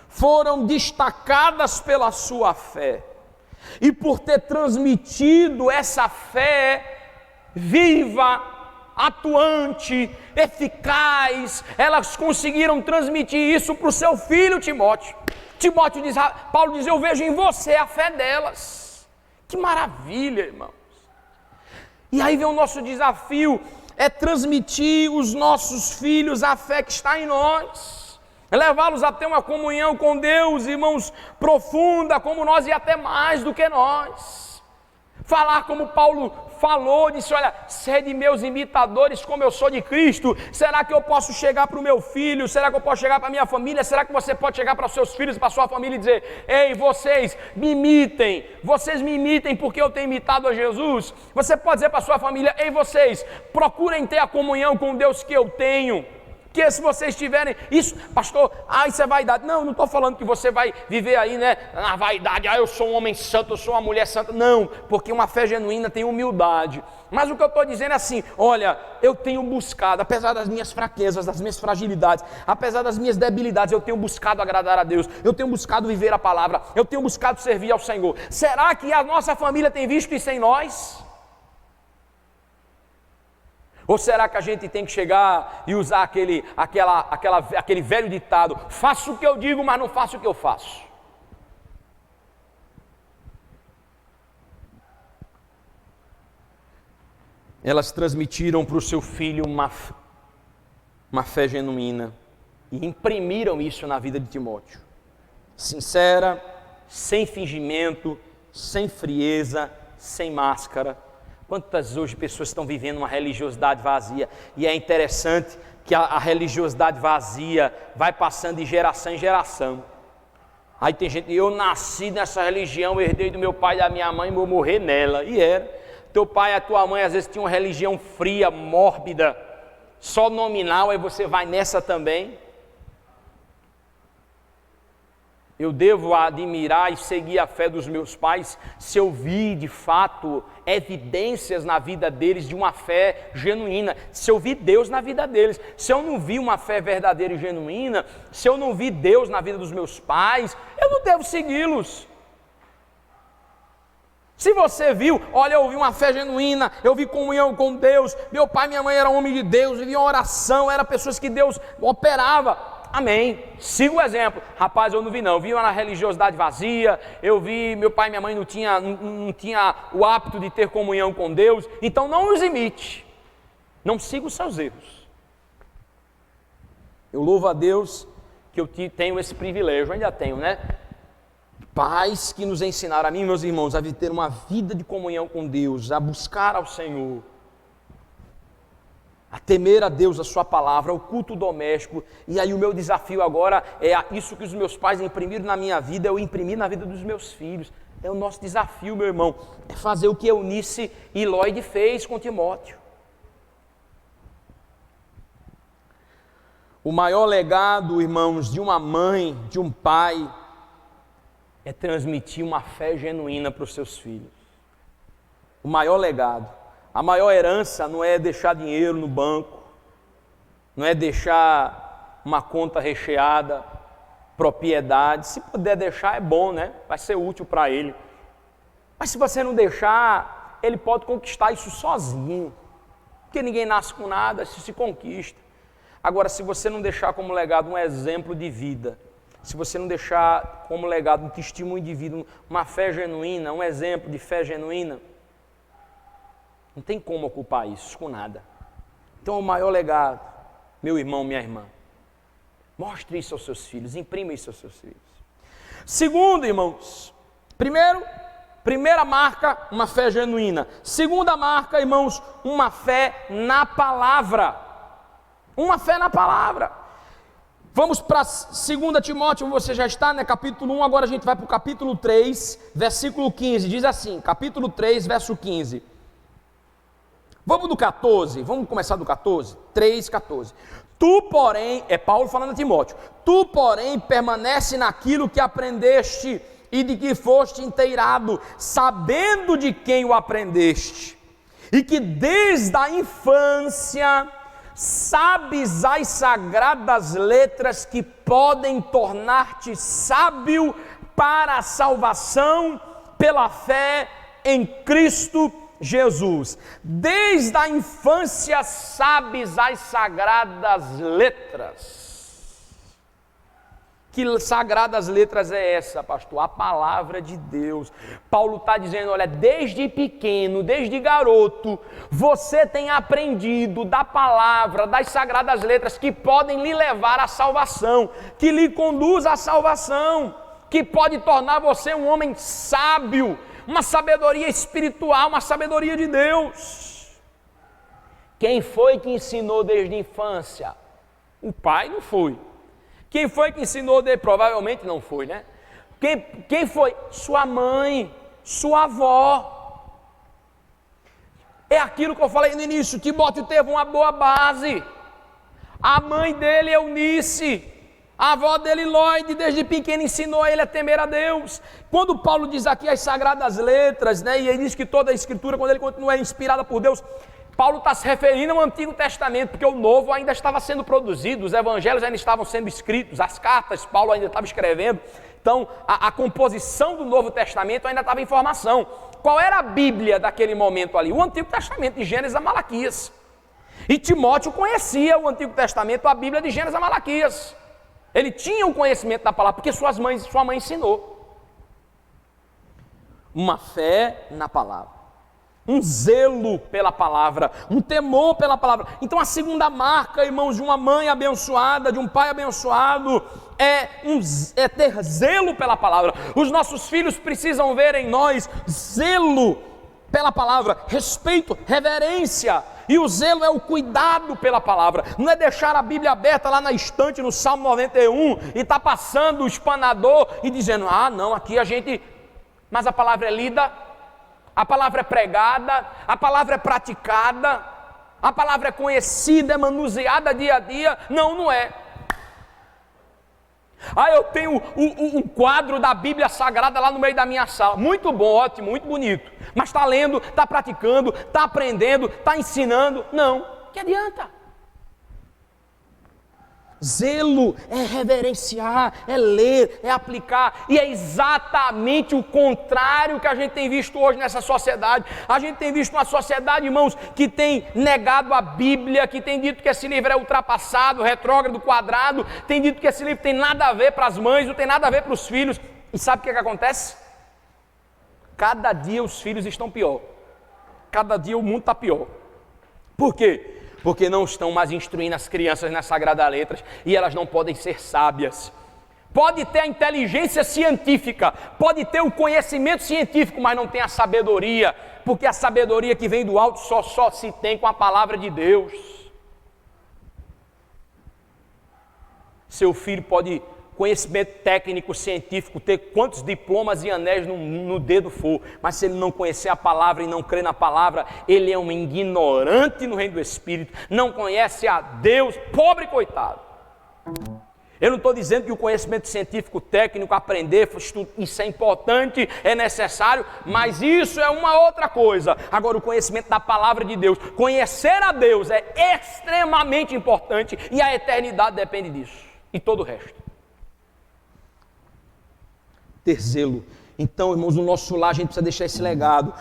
foram destacadas pela sua fé, e por ter transmitido essa fé viva, atuante, eficaz, elas conseguiram transmitir isso para o seu filho Timóteo. Timóteo diz, Paulo diz, eu vejo em você a fé delas. Que maravilha, irmãos. E aí vem o nosso desafio, é transmitir os nossos filhos a fé que está em nós, é levá-los a ter uma comunhão com Deus, irmãos, profunda como nós e até mais do que nós. Falar como Paulo falou, disse, olha, sede meus imitadores como eu sou de Cristo. Será que eu posso chegar para o meu filho? Será que eu posso chegar para a minha família? Será que você pode chegar para os seus filhos, para a sua família e dizer, ei, vocês me imitem porque eu tenho imitado a Jesus? Você pode dizer para a sua família, ei, vocês, procurem ter a comunhão com Deus que eu tenho. Que se vocês tiverem isso, pastor, isso é vaidade. Não estou falando que você vai viver aí, né, na vaidade, eu sou um homem santo, eu sou uma mulher santa. Não, porque uma fé genuína tem humildade. Mas o que eu estou dizendo é assim, olha, eu tenho buscado, apesar das minhas fraquezas, das minhas fragilidades, apesar das minhas debilidades, eu tenho buscado agradar a Deus, eu tenho buscado viver a palavra, eu tenho buscado servir ao Senhor. Será que a nossa família tem visto isso em nós? Ou será que a gente tem que chegar e usar aquele velho ditado, faço o que eu digo, mas não faço o que eu faço? Elas transmitiram para o seu filho uma fé genuína e imprimiram isso na vida de Timóteo. Sincera, sem fingimento, sem frieza, sem máscara. Quantas hoje pessoas estão vivendo uma religiosidade vazia? E é interessante que a religiosidade vazia vai passando de geração em geração. Aí tem gente, eu nasci nessa religião, herdei do meu pai e da minha mãe, vou morrer nela. E era. Teu pai e a tua mãe às vezes tinham uma religião fria, mórbida, só nominal, aí você vai nessa também. Eu devo admirar e seguir a fé dos meus pais se eu vi, de fato, evidências na vida deles de uma fé genuína, se eu vi Deus na vida deles. Se eu não vi uma fé verdadeira e genuína, se eu não vi Deus na vida dos meus pais, eu não devo segui-los. Se você viu, olha, eu vi uma fé genuína, eu vi comunhão com Deus, meu pai e minha mãe eram homens de Deus, viviam oração, eram pessoas que Deus operava. Amém. Siga o exemplo. Rapaz, eu não vi não. Eu vi uma religiosidade vazia. Eu vi meu pai e minha mãe não tinha o hábito de ter comunhão com Deus. Então não os imite. Não siga os seus erros. Eu louvo a Deus que eu tenho esse privilégio. Eu ainda tenho, né? Pais que nos ensinaram, a mim e meus irmãos, a ter uma vida de comunhão com Deus, a buscar ao Senhor, a temer a Deus, a sua palavra, o culto doméstico. E aí o meu desafio agora é isso que os meus pais imprimiram na minha vida, eu imprimi na vida dos meus filhos. É o nosso desafio, meu irmão, é fazer o que Eunice e Lloyd fez com Timóteo. O maior legado, irmãos, de uma mãe, de um pai, é transmitir uma fé genuína para os seus filhos. O maior legado. A maior herança não é deixar dinheiro no banco, não é deixar uma conta recheada, propriedade. Se puder deixar é bom, né? Vai ser útil para ele. Mas se você não deixar, ele pode conquistar isso sozinho. Porque ninguém nasce com nada, isso se conquista. Agora, se você não deixar como legado um exemplo de vida, se você não deixar como legado um testemunho de vida, uma fé genuína, um exemplo de fé genuína, não tem como ocupar isso com nada. Então, o maior legado, meu irmão, minha irmã, mostre isso aos seus filhos, imprima isso aos seus filhos. Segundo, irmãos, primeira marca, uma fé genuína. Segunda marca, irmãos, uma fé na palavra. Uma fé na palavra. Vamos para 2 Timóteo, você já está, né? Capítulo 1, agora a gente vai para o capítulo 3, versículo 15, diz assim, capítulo 3, verso 15. Vamos do 14, vamos começar do 14, 3, 14. Tu, porém, é Paulo falando a Timóteo, tu, porém, permanece naquilo que aprendeste e de que foste inteirado, sabendo de quem o aprendeste, e que desde a infância sabes as sagradas letras que podem tornar-te sábio para a salvação pela fé em Cristo Jesus. Desde a infância sabes as sagradas letras. Que sagradas letras é essa, pastor? A palavra de Deus. Paulo está dizendo, olha, desde pequeno, desde garoto, você tem aprendido da palavra, das sagradas letras que podem lhe levar à salvação, que lhe conduz à salvação, que pode tornar você um homem sábio, uma sabedoria espiritual, uma sabedoria de Deus. Quem foi que ensinou desde a infância? O pai não foi. Quem foi que ensinou desde? Provavelmente não foi, né? Quem foi? Sua mãe, sua avó. É aquilo que eu falei no início, Timóteo teve uma boa base. A mãe dele, Eunice, a avó dele, Lloyd, desde pequeno ensinou ele a temer a Deus. Quando Paulo diz aqui as sagradas letras, né, e ele diz que toda a escritura, quando ele continua, é inspirada por Deus, Paulo está se referindo ao Antigo Testamento, porque o Novo ainda estava sendo produzido, os evangelhos ainda estavam sendo escritos, as cartas Paulo ainda estava escrevendo, então a composição do Novo Testamento ainda estava em formação. Qual era a Bíblia daquele momento ali? O Antigo Testamento, de Gênesis a Malaquias. E Timóteo conhecia o Antigo Testamento, a Bíblia de Gênesis a Malaquias. Ele tinha o conhecimento da palavra, porque sua mãe ensinou. Uma fé na palavra, um zelo pela palavra, um temor pela palavra. Então a segunda marca, irmãos, de uma mãe abençoada, de um pai abençoado, é ter zelo pela palavra. Os nossos filhos precisam ver em nós zelo pela palavra, respeito, reverência. E o zelo é o cuidado pela palavra. Não é deixar a Bíblia aberta lá na estante no Salmo 91 e está passando o espanador e dizendo, não, aqui a gente... Mas a palavra é lida, a palavra é pregada, a palavra é praticada, a palavra é conhecida, é manuseada dia a dia. Não é. Eu tenho um quadro da Bíblia Sagrada lá no meio da minha sala. Muito bom, ótimo, muito bonito. Mas está lendo, está praticando, está aprendendo, está ensinando. Não, que adianta? Zelo é reverenciar, é ler, é aplicar, e é exatamente o contrário que a gente tem visto hoje nessa sociedade. A gente tem visto uma sociedade, irmãos, que tem negado a Bíblia, que tem dito que esse livro é ultrapassado, retrógrado, quadrado, tem dito que esse livro tem nada a ver para as mães, não tem nada a ver para os filhos. E sabe o que acontece? Cada dia os filhos estão pior, cada dia o mundo está pior. Por quê? Porque não estão mais instruindo as crianças nas Sagradas Letras e elas não podem ser sábias. Pode ter a inteligência científica, pode ter o conhecimento científico, mas não tem a sabedoria, porque a sabedoria que vem do alto só se tem com a palavra de Deus. Seu filho pode, conhecimento técnico, científico, ter quantos diplomas e anéis no dedo for, mas se ele não conhecer a palavra e não crer na palavra, ele é um ignorante no reino do Espírito, não conhece a Deus, pobre coitado. Eu não estou dizendo que o conhecimento científico, técnico, aprender, isso é importante, é necessário, mas isso é uma outra coisa. Agora, o conhecimento da palavra de Deus, conhecer a Deus é extremamente importante e a eternidade depende disso e todo o resto. Ter zelo. Então, irmãos, no nosso lar a gente precisa deixar esse legado,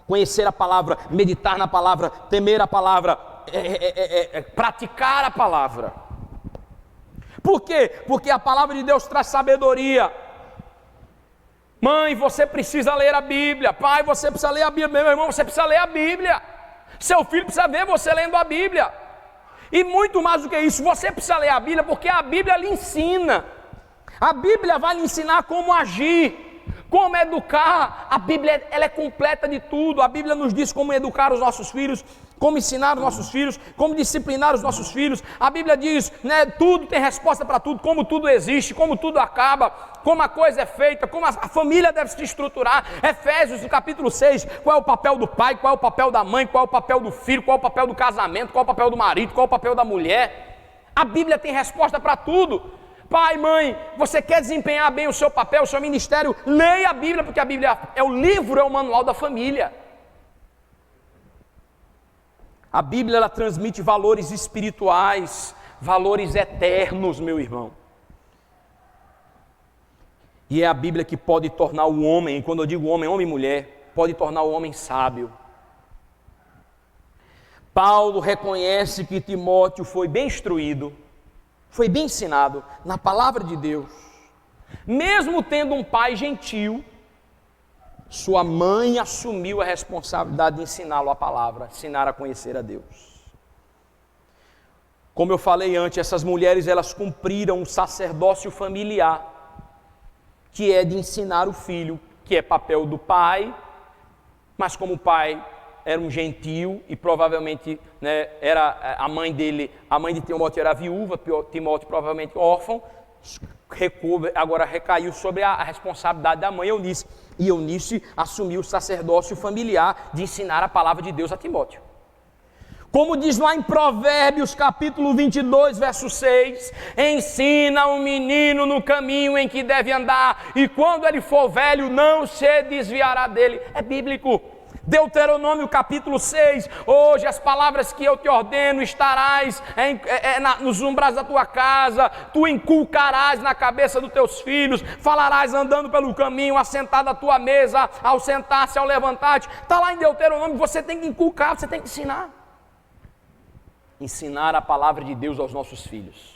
conhecer a palavra, meditar na palavra, temer a palavra, praticar a palavra. Por quê? Porque a palavra de Deus traz sabedoria. Mãe, você precisa ler a Bíblia. Pai, você precisa ler a Bíblia. Meu irmão, você precisa ler a Bíblia. Seu filho precisa ver você lendo a Bíblia. E muito mais do que isso, você precisa ler a Bíblia porque a Bíblia lhe ensina. A Bíblia vai lhe ensinar como agir, como educar. A Bíblia ela é completa de tudo. A Bíblia nos diz como educar os nossos filhos, como ensinar os nossos filhos, como disciplinar os nossos filhos. A Bíblia diz, né, tudo tem resposta para tudo, como tudo existe, como tudo acaba, como a coisa é feita, como a família deve se estruturar. Efésios, no capítulo 6, qual é o papel do pai, qual é o papel da mãe, qual é o papel do filho, qual é o papel do casamento, qual é o papel do marido, qual é o papel da mulher. A Bíblia tem resposta para tudo. Pai, mãe, você quer desempenhar bem o seu papel, o seu ministério? Leia a Bíblia, porque a Bíblia é o livro, é o manual da família. A Bíblia, ela transmite valores espirituais, valores eternos, meu irmão. E é a Bíblia que pode tornar o homem, quando eu digo homem, homem e mulher, pode tornar o homem sábio. Paulo reconhece que Timóteo foi bem instruído, foi bem ensinado na palavra de Deus. Mesmo tendo um pai gentil, sua mãe assumiu a responsabilidade de ensiná-lo a palavra, ensinar a conhecer a Deus. Como eu falei antes, essas mulheres, elas cumpriram o sacerdócio familiar, que é de ensinar o filho, que é papel do pai, mas como o pai era um gentil e provavelmente, né, era a mãe dele, a mãe de Timóteo era viúva, Timóteo provavelmente órfão, agora recaiu sobre a responsabilidade da mãe Eunice, e Eunice assumiu o sacerdócio familiar de ensinar a palavra de Deus a Timóteo. Como diz lá em Provérbios capítulo 22, verso 6, ensina o menino no caminho em que deve andar, e quando ele for velho não se desviará dele. É bíblico. Deuteronômio capítulo 6, hoje as palavras que eu te ordeno estarás nos umbrais da tua casa, tu inculcarás na cabeça dos teus filhos, falarás andando pelo caminho, assentado à tua mesa, ao sentar-se, ao levantar-te. Está lá em Deuteronômio, você tem que inculcar, você tem que ensinar. Ensinar a palavra de Deus aos nossos filhos.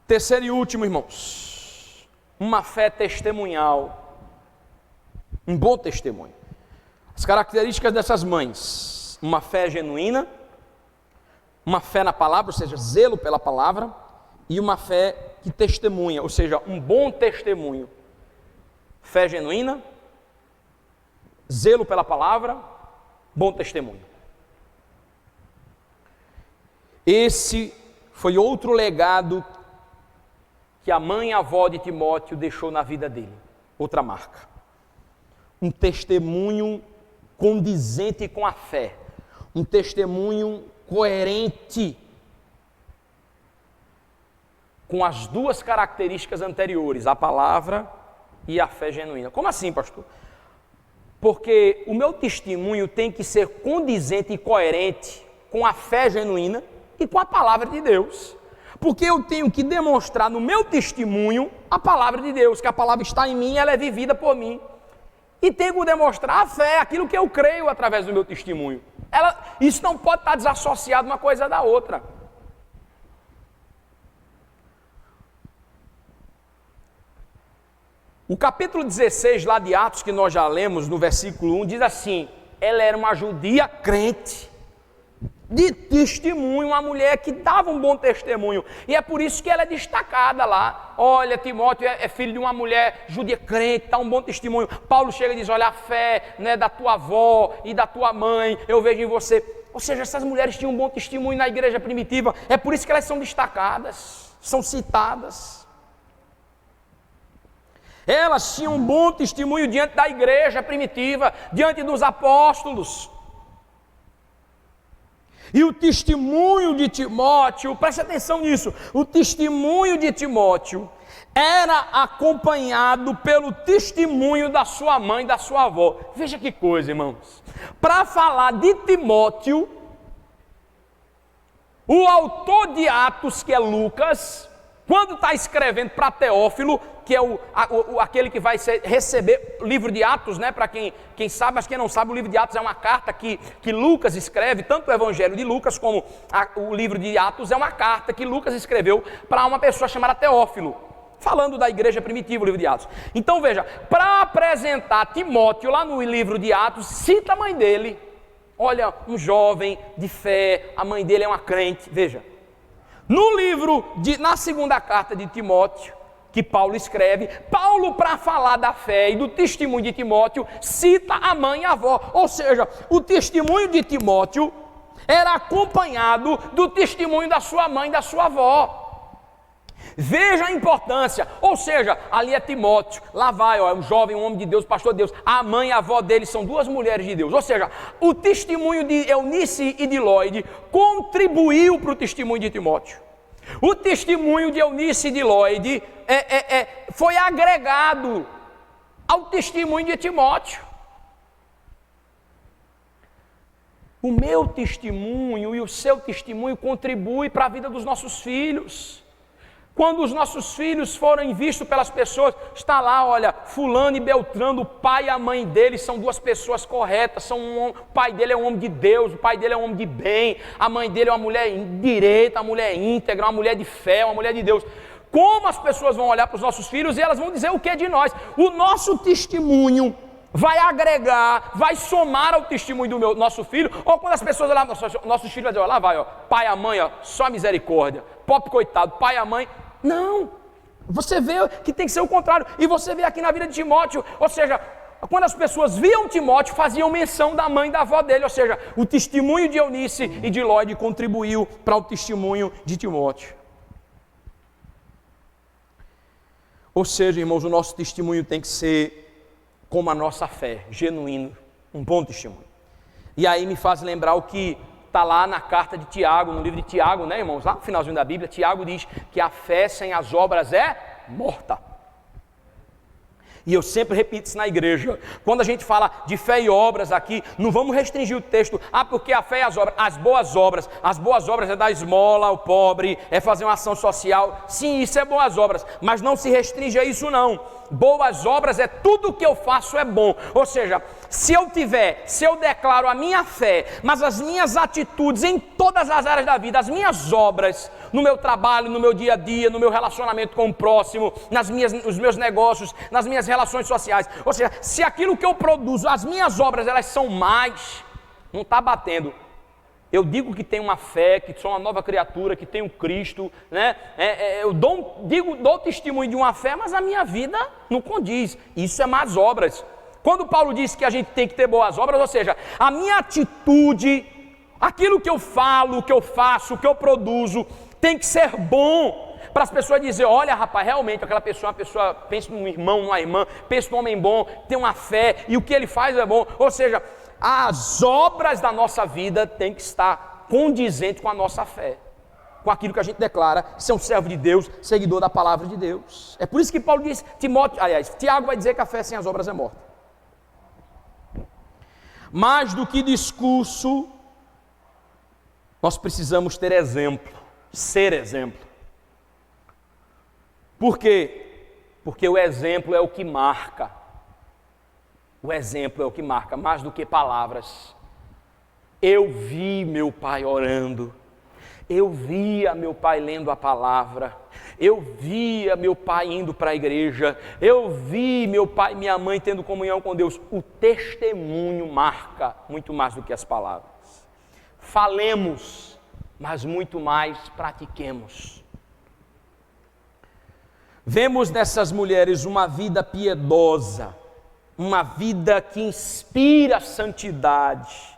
Terceiro e último, irmãos, uma fé testemunhal. Um bom testemunho. As características dessas mães: uma fé genuína, uma fé na palavra, ou seja, zelo pela palavra, e uma fé que testemunha, ou seja, um bom testemunho. Fé genuína, zelo pela palavra, bom testemunho. Esse foi outro legado que a mãe e a avó de Timóteo deixou na vida dele, outra marca. Um testemunho condizente com a fé, um testemunho coerente com as duas características anteriores, a palavra e a fé genuína. Como assim, pastor? Porque o meu testemunho tem que ser condizente e coerente com a fé genuína e com a palavra de Deus. Porque eu tenho que demonstrar no meu testemunho a palavra de Deus, que a palavra está em mim, ela é vivida por mim. E tenho que demonstrar a fé, aquilo que eu creio através do meu testemunho. Isso não pode estar desassociado uma coisa da outra. O capítulo 16 lá de Atos, que nós já lemos no versículo 1, diz assim: ela era uma judia crente, de testemunho, uma mulher que dava um bom testemunho, e é por isso que ela é destacada lá. Olha, Timóteo é filho de uma mulher judia crente, dá um bom testemunho. Paulo chega e diz: olha, a fé, né, da tua avó e da tua mãe, eu vejo em você. Ou seja, essas mulheres tinham um bom testemunho na igreja primitiva, é por isso que elas são destacadas, são citadas. Elas tinham um bom testemunho diante da igreja primitiva, diante dos apóstolos. E o testemunho de Timóteo, preste atenção nisso, o testemunho de Timóteo era acompanhado pelo testemunho da sua mãe e da sua avó. Veja que coisa, irmãos. Para falar de Timóteo, o autor de Atos, que é Lucas, quando está escrevendo para Teófilo, que é aquele que vai receber o livro de Atos, né? Para quem sabe, mas quem não sabe, o livro de Atos é uma carta que Lucas escreve, tanto o Evangelho de Lucas como o livro de Atos é uma carta que Lucas escreveu para uma pessoa chamada Teófilo, falando da igreja primitiva, o livro de Atos. Então veja, para apresentar Timóteo lá no livro de Atos, cita a mãe dele. Olha, um jovem de fé, a mãe dele é uma crente, veja. Na segunda carta de Timóteo, que Paulo escreve, Paulo, para falar da fé e do testemunho de Timóteo, cita a mãe e a avó. Ou seja, o testemunho de Timóteo era acompanhado do testemunho da sua mãe e da sua avó. Veja a importância. Ou seja, ali é Timóteo, lá vai, é um jovem, um homem de Deus, pastor de Deus. A mãe e a avó dele são duas mulheres de Deus. Ou seja, o testemunho de Eunice e de Lloyd contribuiu para o testemunho de Timóteo. O testemunho de Eunice e de Lloyd foi agregado ao testemunho de Timóteo. O meu testemunho e o seu testemunho contribuem para a vida dos nossos filhos. Quando os nossos filhos forem vistos pelas pessoas, está lá, olha, fulano e beltrano, o pai e a mãe dele são duas pessoas corretas, o pai dele é um homem de Deus, o pai dele é um homem de bem, a mãe dele é uma mulher direita, uma mulher íntegra, uma mulher de fé, uma mulher de Deus. Como as pessoas vão olhar para os nossos filhos e elas vão dizer o que é de nós? O nosso testemunho vai agregar, vai somar ao testemunho do nosso filho, ou quando as pessoas olharem para os nossos filhos, vai dizer, ó, lá vai, ó, pai e a mãe, ó, só misericórdia, pobre coitado, pai e a mãe. Não, você vê que tem que ser o contrário, e você vê aqui na vida de Timóteo, ou seja, quando as pessoas viam Timóteo, faziam menção da mãe e da avó dele, ou seja, o testemunho de Eunice e de Lloyd contribuiu para o testemunho de Timóteo. Ou seja, irmãos, o nosso testemunho tem que ser como a nossa fé, genuíno, um bom testemunho. E aí me faz lembrar o que está lá na carta de Tiago, no livro de Tiago, né, irmãos? Lá no finalzinho da Bíblia, Tiago diz que a fé sem as obras é morta. E eu sempre repito isso na igreja. Quando a gente fala de fé e obras aqui, não vamos restringir o texto. Porque a fé e as obras, as boas obras é dar esmola ao pobre, é fazer uma ação social. Sim, isso é boas obras, mas não se restringe a isso não. Boas obras é tudo que eu faço é bom. Ou seja, se eu declaro a minha fé, mas as minhas atitudes em todas as áreas da vida, as minhas obras, no meu trabalho, no meu dia a dia, no meu relacionamento com o próximo, nos meus negócios, nas minhas relações sociais, ou seja, se aquilo que eu produzo, as minhas obras, elas são mais, não está batendo. Eu digo que tenho uma fé, que sou uma nova criatura, que tenho Cristo, né? Eu dou testemunho de uma fé, mas a minha vida não condiz. Isso é más obras. Quando Paulo diz que a gente tem que ter boas obras, ou seja, a minha atitude, aquilo que eu falo, o que eu faço, o que eu produzo, tem que ser bom, para as pessoas dizerem, olha rapaz, realmente aquela pessoa é uma pessoa, pensa num irmão, numa irmã, pensa num homem bom, tem uma fé, e o que ele faz é bom. Ou seja, as obras da nossa vida têm que estar condizentes com a nossa fé, com aquilo que a gente declara ser um servo de Deus, seguidor da palavra de Deus. É por isso que Paulo diz, Tiago vai dizer que a fé sem as obras é morta. Mais do que discurso, Nós precisamos ter exemplo, ser exemplo. Por quê? Porque o exemplo é o que marca. O exemplo é o que marca, mais do que palavras. Eu vi meu pai orando, eu via meu pai lendo a palavra, eu via meu pai indo para a igreja, eu vi meu pai e minha mãe tendo comunhão com Deus. O testemunho marca muito mais do que as palavras. Falemos, mas muito mais pratiquemos. Vemos nessas mulheres uma vida piedosa, uma vida que inspira santidade,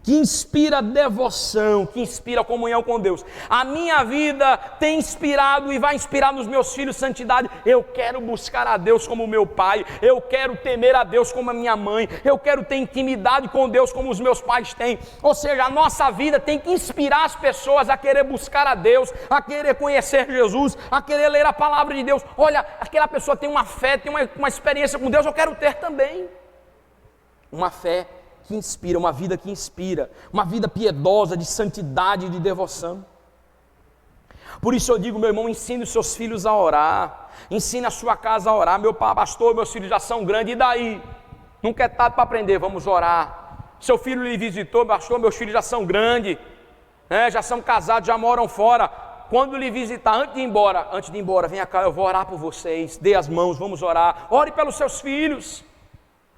que inspira devoção, que inspira comunhão com Deus. A minha vida tem inspirado e vai inspirar nos meus filhos santidade. Eu quero buscar a Deus como meu pai, eu quero temer a Deus como a minha mãe, eu quero ter intimidade com Deus como os meus pais têm. Ou seja, a nossa vida tem que inspirar as pessoas a querer buscar a Deus, a querer conhecer Jesus, a querer ler a palavra de Deus. Olha, aquela pessoa tem uma fé, tem uma experiência com Deus, eu quero ter também. Uma fé que inspira, uma vida que inspira, uma vida piedosa, de santidade e de devoção. Por isso eu digo, meu irmão, ensine os seus filhos a orar, ensine a sua casa a orar. Meu pastor, meus filhos já são grandes, e daí? Nunca é tarde para aprender, vamos orar. Seu filho lhe visitou, pastor, meus filhos já são grandes, já são casados, já moram fora. Quando lhe visitar, antes de ir embora, venha cá, eu vou orar por vocês, dê as mãos, vamos orar. Ore pelos seus filhos.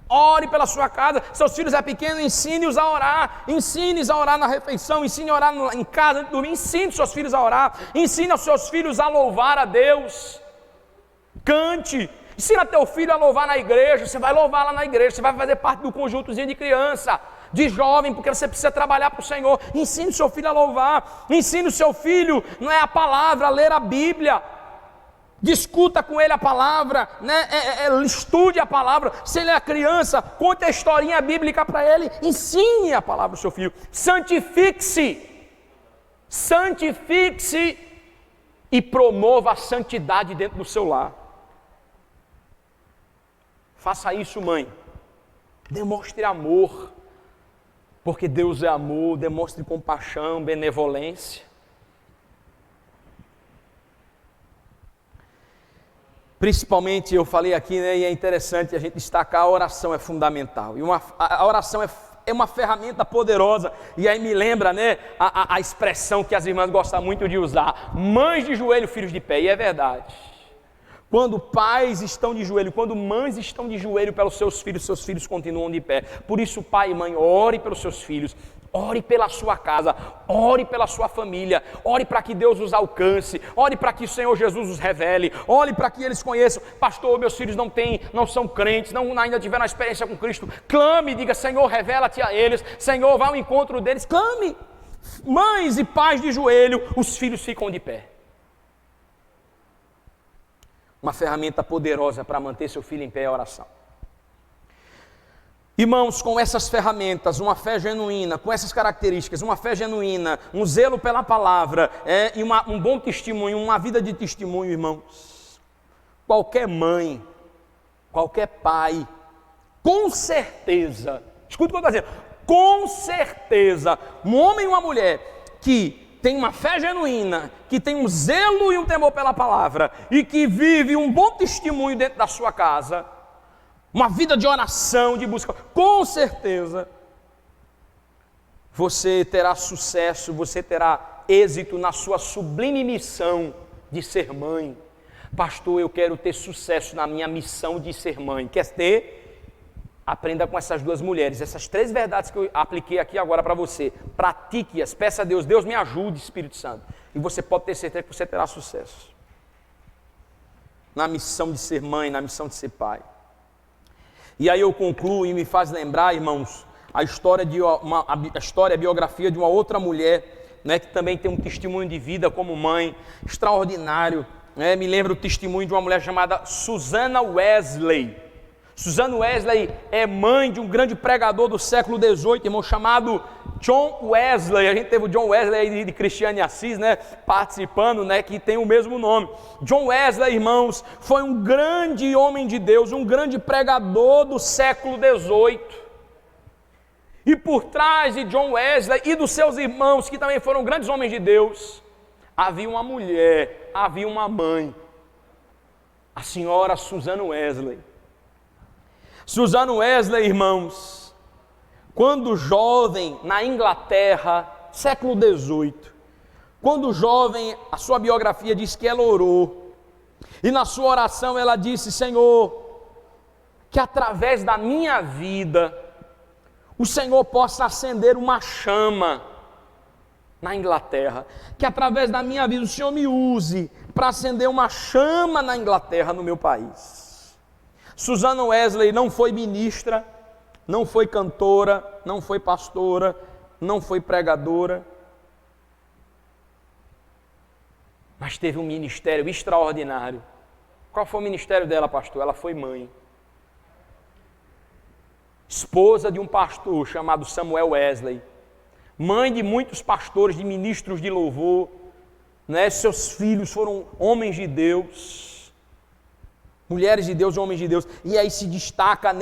Ore pela sua casa. Seus filhos é pequeno, ensine-os a orar. Ensine-os a orar na refeição, ensine a orar em casa antes de dormir. Ensine seus filhos a orar. Ensine os seus filhos a louvar a Deus. Cante. Ensina teu filho a louvar na igreja. Você vai louvar lá na igreja. Você vai fazer parte do conjuntozinho de criança, de jovem, porque você precisa trabalhar para o Senhor. Ensine o seu filho a louvar. Ensine o seu filho, não é a palavra, a ler a Bíblia. Discuta com ele a palavra, estude a palavra. Se ele é criança, conte a historinha bíblica para ele, ensine a palavra ao seu filho. Santifique-se e promova a santidade dentro do seu lar. Faça isso, mãe. Demonstre amor, porque Deus é amor. Demonstre compaixão, benevolência. Principalmente, eu falei aqui, e é interessante a gente destacar, a oração é fundamental. E a oração é uma ferramenta poderosa. E aí me lembra, a expressão que as irmãs gostam muito de usar: mães de joelho, filhos de pé. E é verdade. Quando pais estão de joelho, quando mães estão de joelho pelos seus filhos continuam de pé. Por isso, pai e mãe, ore pelos seus filhos. Ore pela sua casa, ore pela sua família, ore para que Deus os alcance, ore para que o Senhor Jesus os revele, ore para que eles conheçam. Pastor, meus filhos não são crentes, ainda tiveram a experiência com Cristo. Clame, diga: Senhor, revela-te a eles, Senhor, vá ao encontro deles. Clame. Mães e pais de joelho, os filhos ficam de pé. Uma ferramenta poderosa para manter seu filho em pé é a oração. Irmãos, com essas ferramentas, uma fé genuína, com essas características, uma fé genuína, um zelo pela palavra, e um bom testemunho, uma vida de testemunho, irmãos, qualquer mãe, qualquer pai, com certeza, escuta o que eu estou dizendo, com certeza, um homem e uma mulher que tem uma fé genuína, que tem um zelo e um temor pela palavra, e que vive um bom testemunho dentro da sua casa, uma vida de oração, de busca, com certeza você terá sucesso, você terá êxito na sua sublime missão de ser mãe. Pastor, eu quero ter sucesso na minha missão de ser mãe. Quer ter? Aprenda com essas duas mulheres, essas 3 verdades que eu apliquei aqui agora para você. Pratique-as, peça a Deus, Deus me ajude, Espírito Santo. E você pode ter certeza que você terá sucesso na missão de ser mãe, na missão de ser pai. E aí eu concluo e me faz lembrar, irmãos, a biografia de uma outra mulher, que também tem um testemunho de vida como mãe, extraordinário. Me lembra o testemunho de uma mulher chamada Susanna Wesley. Susanna Wesley é mãe de um grande pregador do século XVIII, irmão, chamado John Wesley. A gente teve o John Wesley de Cristiane Assis, participando, que tem o mesmo nome. John Wesley, irmãos, foi um grande homem de Deus, um grande pregador do século XVIII. E por trás de John Wesley e dos seus irmãos, que também foram grandes homens de Deus, havia uma mulher, havia uma mãe, a senhora Susan Wesley. Susan Wesley, irmãos, quando jovem na Inglaterra, século XVIII, quando jovem, a sua biografia diz que ela orou, e na sua oração ela disse: Senhor, que através da minha vida, o Senhor possa acender uma chama na Inglaterra, que através da minha vida o Senhor me use para acender uma chama na Inglaterra, no meu país. Susan Wesley não foi ministra, não foi cantora, não foi pastora, não foi pregadora, mas teve um ministério extraordinário. Qual foi o ministério dela, pastor? Ela foi mãe. Esposa de um pastor chamado Samuel Wesley, mãe de muitos pastores, de ministros de louvor, né? Seus filhos foram homens de Deus, mulheres de Deus e homens de Deus, e aí se destaca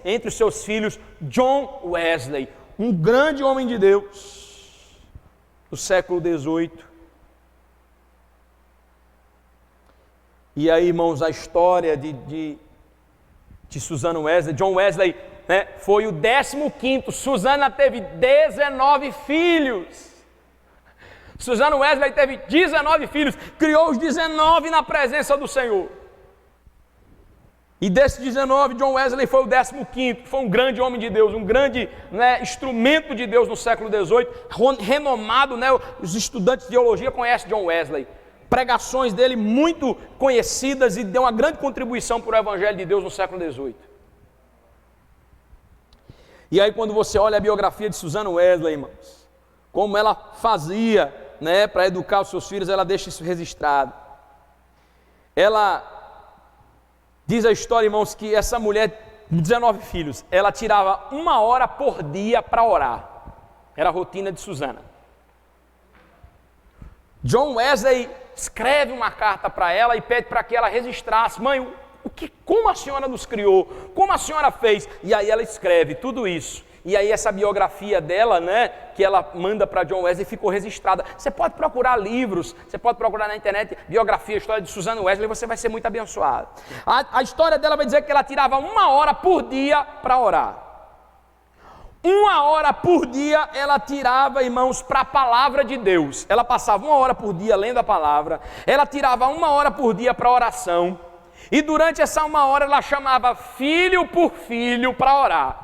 entre os seus filhos, John Wesley, um grande homem de Deus, do século XVIII. E aí, irmãos, a história de Susan Wesley, John Wesley, né, foi o 15º, Susana teve 19 filhos, Susan Wesley teve 19 filhos, criou os 19 na presença do Senhor, e desses 19, John Wesley foi o 15º, foi um grande homem de Deus, um grande, né, instrumento de Deus no século XVIII, renomado, né, os estudantes de teologia conhecem John Wesley, pregações dele muito conhecidas, e deu uma grande contribuição para o Evangelho de Deus no século XVIII. E aí quando você olha a biografia de Susan Wesley, irmãos, como ela fazia, né, para educar os seus filhos, ela deixa isso registrado. Ela diz a história, irmãos, que essa mulher, 19 filhos, ela tirava 1 hora por dia para orar. Era a rotina de Susana. John Wesley escreve uma carta para ela e pede para que ela registrasse: mãe, como a senhora nos criou, como a senhora fez. E aí ela escreve tudo isso. E aí essa biografia dela, né, que ela manda para John Wesley, ficou registrada. Você pode procurar livros, você pode procurar na internet, biografia, história de Susan Wesley, você vai ser muito abençoado. A história dela vai dizer que ela tirava 1 hora por dia para orar. 1 hora por dia ela tirava, irmãos, para a palavra de Deus. Ela passava 1 hora por dia lendo a palavra, ela tirava 1 hora por dia para oração, e durante essa 1 hora ela chamava filho por filho para orar.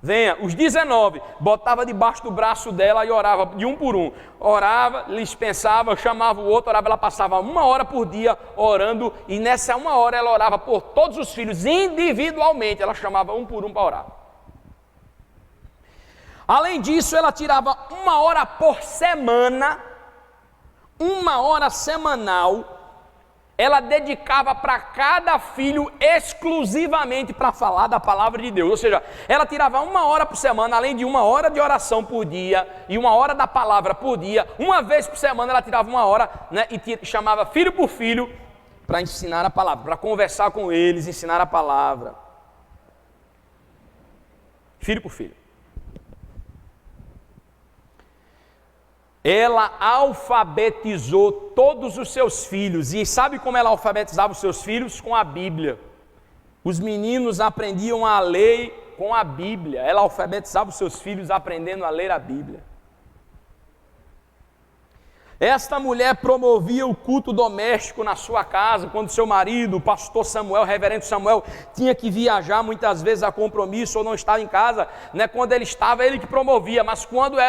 Venha, os 19, botava debaixo do braço dela e orava de um por um. Orava, lhes pensava, chamava o outro, orava. Ela passava 1 hora por dia orando, e nessa 1 hora ela orava por todos os filhos individualmente. Ela chamava um por um para orar. Além disso, ela tirava 1 hora por semana, 1 hora semanal, ela dedicava para cada filho exclusivamente para falar da palavra de Deus. Ou seja, ela tirava 1 hora por semana, além de 1 hora de oração por dia e 1 hora da palavra por dia. Uma vez por semana ela tirava 1 hora, né, e chamava filho por filho para ensinar a palavra, para conversar com eles, ensinar a palavra. Filho por filho. Ela alfabetizou todos os seus filhos. E sabe como ela alfabetizava os seus filhos? Com a Bíblia. Os meninos aprendiam a ler com a Bíblia. Ela alfabetizava os seus filhos aprendendo a ler a Bíblia. Esta mulher promovia o culto doméstico na sua casa, quando seu marido, o pastor Samuel, o reverendo Samuel, tinha que viajar muitas vezes a compromisso ou não estava em casa, né? Quando ele estava, ele que promovia, mas quando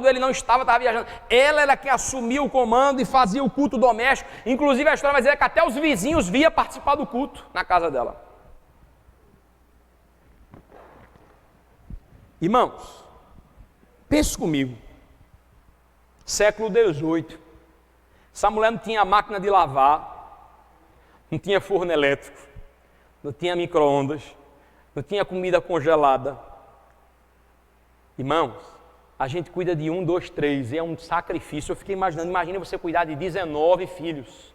ele não estava viajando, ela era quem assumia o comando e fazia o culto doméstico. Inclusive a história vai dizer que até os vizinhos via participar do culto na casa dela. Irmãos, pense comigo. Século XVIII, essa mulher não tinha máquina de lavar, não tinha forno elétrico, não tinha micro-ondas, não tinha comida congelada. Irmãos, a gente cuida de 1, 2, 3, é um sacrifício. Eu fiquei imaginando, imagina você cuidar de 19 filhos,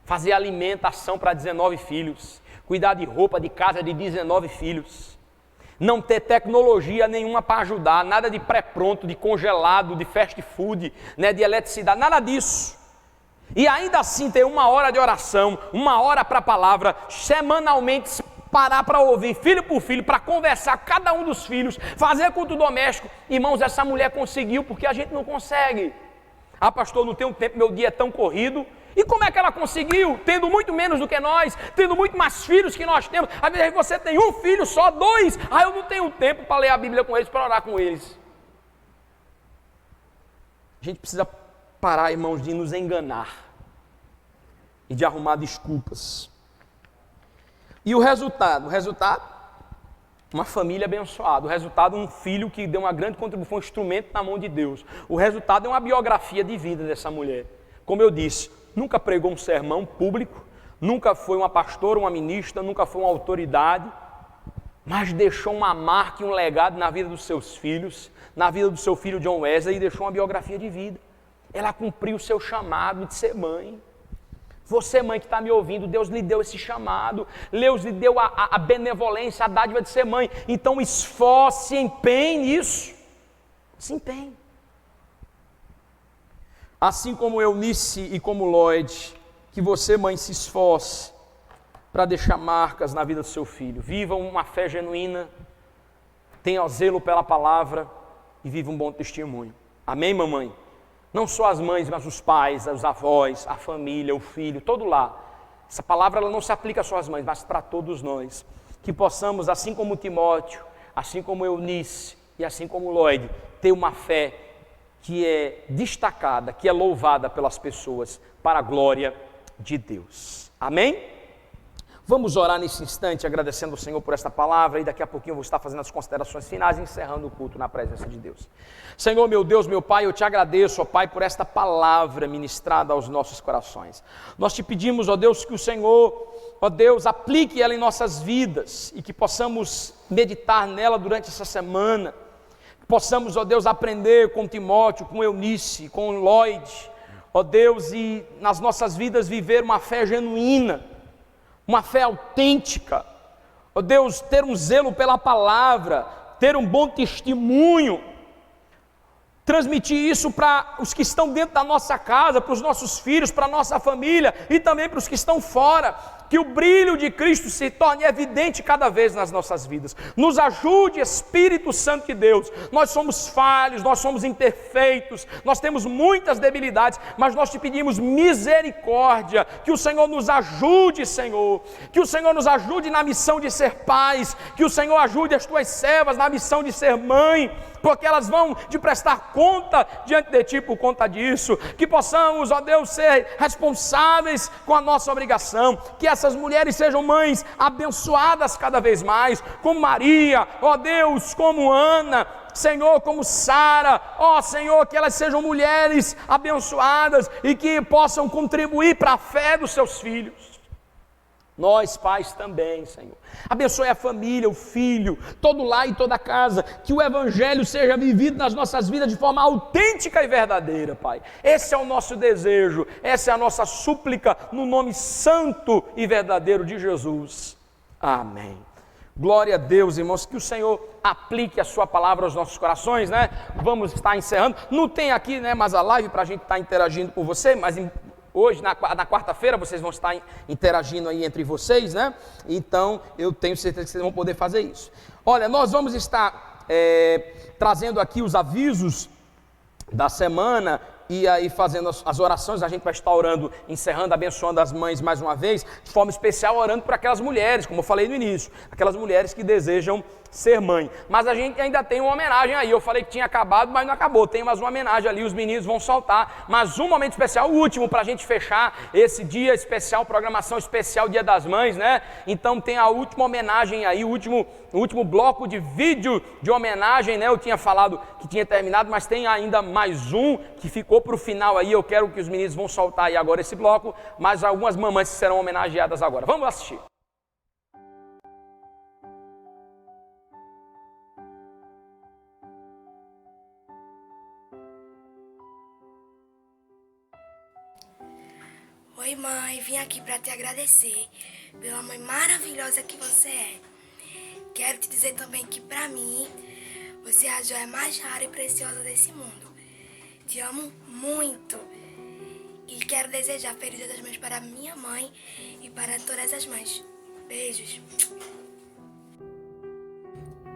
fazer alimentação para 19 filhos, cuidar de roupa, de casa de 19 filhos. não ter tecnologia nenhuma para ajudar, nada de pré-pronto, de congelado, de fast food, né, de eletricidade, nada disso. E ainda assim ter 1 hora de oração, 1 hora para a palavra, semanalmente parar para ouvir, filho por filho, para conversar com cada um dos filhos, fazer culto doméstico. Irmãos, essa mulher conseguiu, porque a gente não consegue. Ah, pastor, não tenho tempo, meu dia é tão corrido. E como é que ela conseguiu? Tendo muito menos do que nós, tendo muito mais filhos que nós temos. Às vezes você tem 1 filho só, 2. Ah, eu não tenho tempo para ler a Bíblia com eles, para orar com eles. A gente precisa parar, irmãos, de nos enganar e de arrumar desculpas. E o resultado? Uma família abençoada. O resultado, um filho que deu uma grande contribuição, um instrumento na mão de Deus. O resultado é uma biografia de vida dessa mulher. Como eu disse, nunca pregou um sermão público, nunca foi uma pastora, uma ministra, nunca foi uma autoridade, mas deixou uma marca e um legado na vida dos seus filhos, na vida do seu filho John Wesley, e deixou uma biografia de vida. Ela cumpriu o seu chamado de ser mãe. Você, mãe que está me ouvindo, Deus lhe deu esse chamado, Deus lhe deu a benevolência, a dádiva de ser mãe. Então esforce, se empenhe nisso. Se empenhe. Assim como Eunice e como Lloyd, que você, mãe, se esforce para deixar marcas na vida do seu filho. Viva uma fé genuína, tenha zelo pela palavra e viva um bom testemunho. Amém, mamãe? Não só as mães, mas os pais, os avós, a família, o filho, todo lá. Essa palavra ela não se aplica só às mães, mas para todos nós. Que possamos, assim como Timóteo, assim como Eunice e assim como Lloyd, ter uma fé que é destacada, que é louvada pelas pessoas para a glória de Deus. Amém? Vamos orar nesse instante, agradecendo ao Senhor por esta palavra, e daqui a pouquinho eu vou estar fazendo as considerações finais, encerrando o culto na presença de Deus. Senhor, meu Deus, meu Pai, eu te agradeço, ó Pai, por esta palavra ministrada aos nossos corações. Nós te pedimos, ó Deus, que o Senhor, ó Deus, aplique ela em nossas vidas, e que possamos meditar nela durante essa semana, que possamos, ó Deus, aprender com Timóteo, com Eunice, com Lloyd, ó Deus, e nas nossas vidas viver uma fé genuína, uma fé autêntica, ó Deus, ter um zelo pela palavra, ter um bom testemunho, transmitir isso para os que estão dentro da nossa casa, para os nossos filhos, para a nossa família e também para os que estão fora, que o brilho de Cristo se torne evidente cada vez nas nossas vidas. Nos ajude, Espírito Santo de Deus. Nós somos falhos, nós somos imperfeitos, nós temos muitas debilidades, mas nós te pedimos misericórdia, que o Senhor nos ajude, Senhor, que o Senhor nos ajude na missão de ser pais, que o Senhor ajude as tuas servas na missão de ser mãe, porque elas vão te prestar conta diante de ti por conta disso, que possamos, ó Deus, ser responsáveis com a nossa obrigação, que essas mulheres sejam mães abençoadas cada vez mais, como Maria, ó Deus, como Ana, Senhor, como Sara, ó Senhor, que elas sejam mulheres abençoadas e que possam contribuir para a fé dos seus filhos. Nós pais também, Senhor, abençoe a família, o filho, todo lar e toda casa, que o Evangelho seja vivido nas nossas vidas de forma autêntica e verdadeira, Pai. Esse é o nosso desejo, essa é a nossa súplica, no nome santo e verdadeiro de Jesus. Amém. Glória a Deus, irmãos, que o Senhor aplique a sua palavra aos nossos corações, né? Vamos estar encerrando, não tem aqui, né, mais a live para a gente estar interagindo com você, mas hoje, na quarta-feira, vocês vão estar interagindo aí entre vocês, né? Então, eu tenho certeza que vocês vão poder fazer isso. Olha, nós vamos estar trazendo aqui os avisos da semana e aí fazendo as orações. A gente vai estar orando, encerrando, abençoando as mães mais uma vez, de forma especial orando por aquelas mulheres, como eu falei no início, aquelas mulheres que desejam ser mãe. Mas a gente ainda tem uma homenagem aí, eu falei que tinha acabado, mas não acabou, tem mais uma homenagem ali, os meninos vão soltar, mas um momento especial, o último, para a gente fechar esse dia especial, programação especial Dia das Mães, né? Então tem a última homenagem aí, o último bloco de vídeo de homenagem, né? Eu tinha falado que tinha terminado, mas tem ainda mais um que ficou para o final aí. Eu quero que os meninos vão soltar aí agora esse bloco, mas algumas mamães serão homenageadas agora. Vamos assistir. Oi, mãe, vim aqui para te agradecer pela mãe maravilhosa que você é. Quero te dizer também que, pra mim, você é a joia mais rara e preciosa desse mundo. Te amo muito. E quero desejar Feliz Dia das Mães para minha mãe e para todas as mães. Beijos.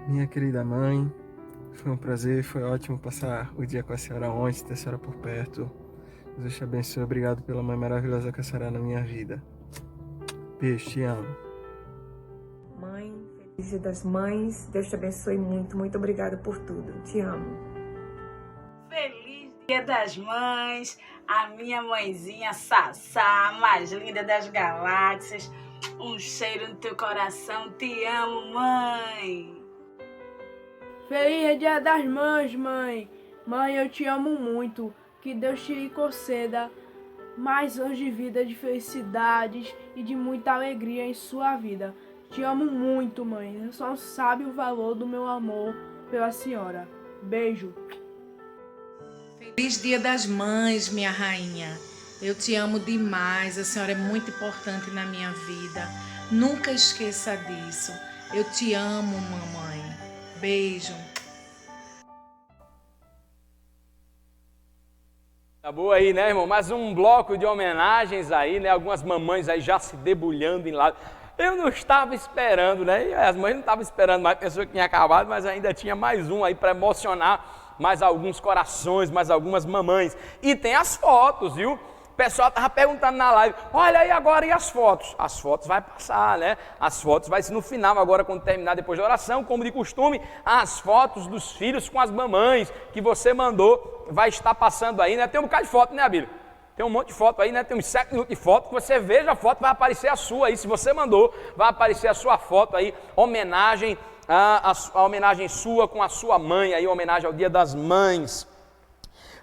Minha querida mãe, foi um prazer, foi ótimo passar o dia com a senhora ontem, ter a senhora por perto. Deus te abençoe, obrigado pela mãe maravilhosa que a senhora é na minha vida. Beijo, te amo. Mãe, Feliz Dia das Mães, Deus te abençoe muito, muito obrigada por tudo, te amo. Feliz Dia das Mães, a minha mãezinha Sassá, a mais linda das galáxias. Um cheiro no teu coração, te amo, mãe. Feliz Dia das Mães, mãe. Mãe, eu te amo muito. Que Deus te conceda mais anos de vida, de felicidades e de muita alegria em sua vida. Te amo muito, mãe. Você só sabe o valor do meu amor pela senhora. Beijo. Feliz Dia das Mães, minha rainha. Eu te amo demais. A senhora é muito importante na minha vida. Nunca esqueça disso. Eu te amo, mamãe. Beijo. Tá boa aí, né, irmão? Mais um bloco de homenagens aí, né? Algumas mamães aí já se debulhando em lá. Eu não estava esperando, né? E as mães não estavam esperando mais, pensou que tinha acabado, mas ainda tinha mais um aí para emocionar mais alguns corações, mais algumas mamães. E tem as fotos, viu? O pessoal estava perguntando na live, olha aí agora, e as fotos? As fotos vai passar, né? As fotos vai ser no final agora, quando terminar depois da oração, como de costume, as fotos dos filhos com as mamães que você mandou, vai estar passando aí, né? Tem um bocado de foto, né, Abílio? Tem um monte de foto aí, né? Tem uns 7 minutos de foto, que você veja a foto, vai aparecer a sua aí, se você mandou, vai aparecer a sua foto aí, homenagem, a homenagem sua com a sua mãe aí, homenagem ao Dia das Mães.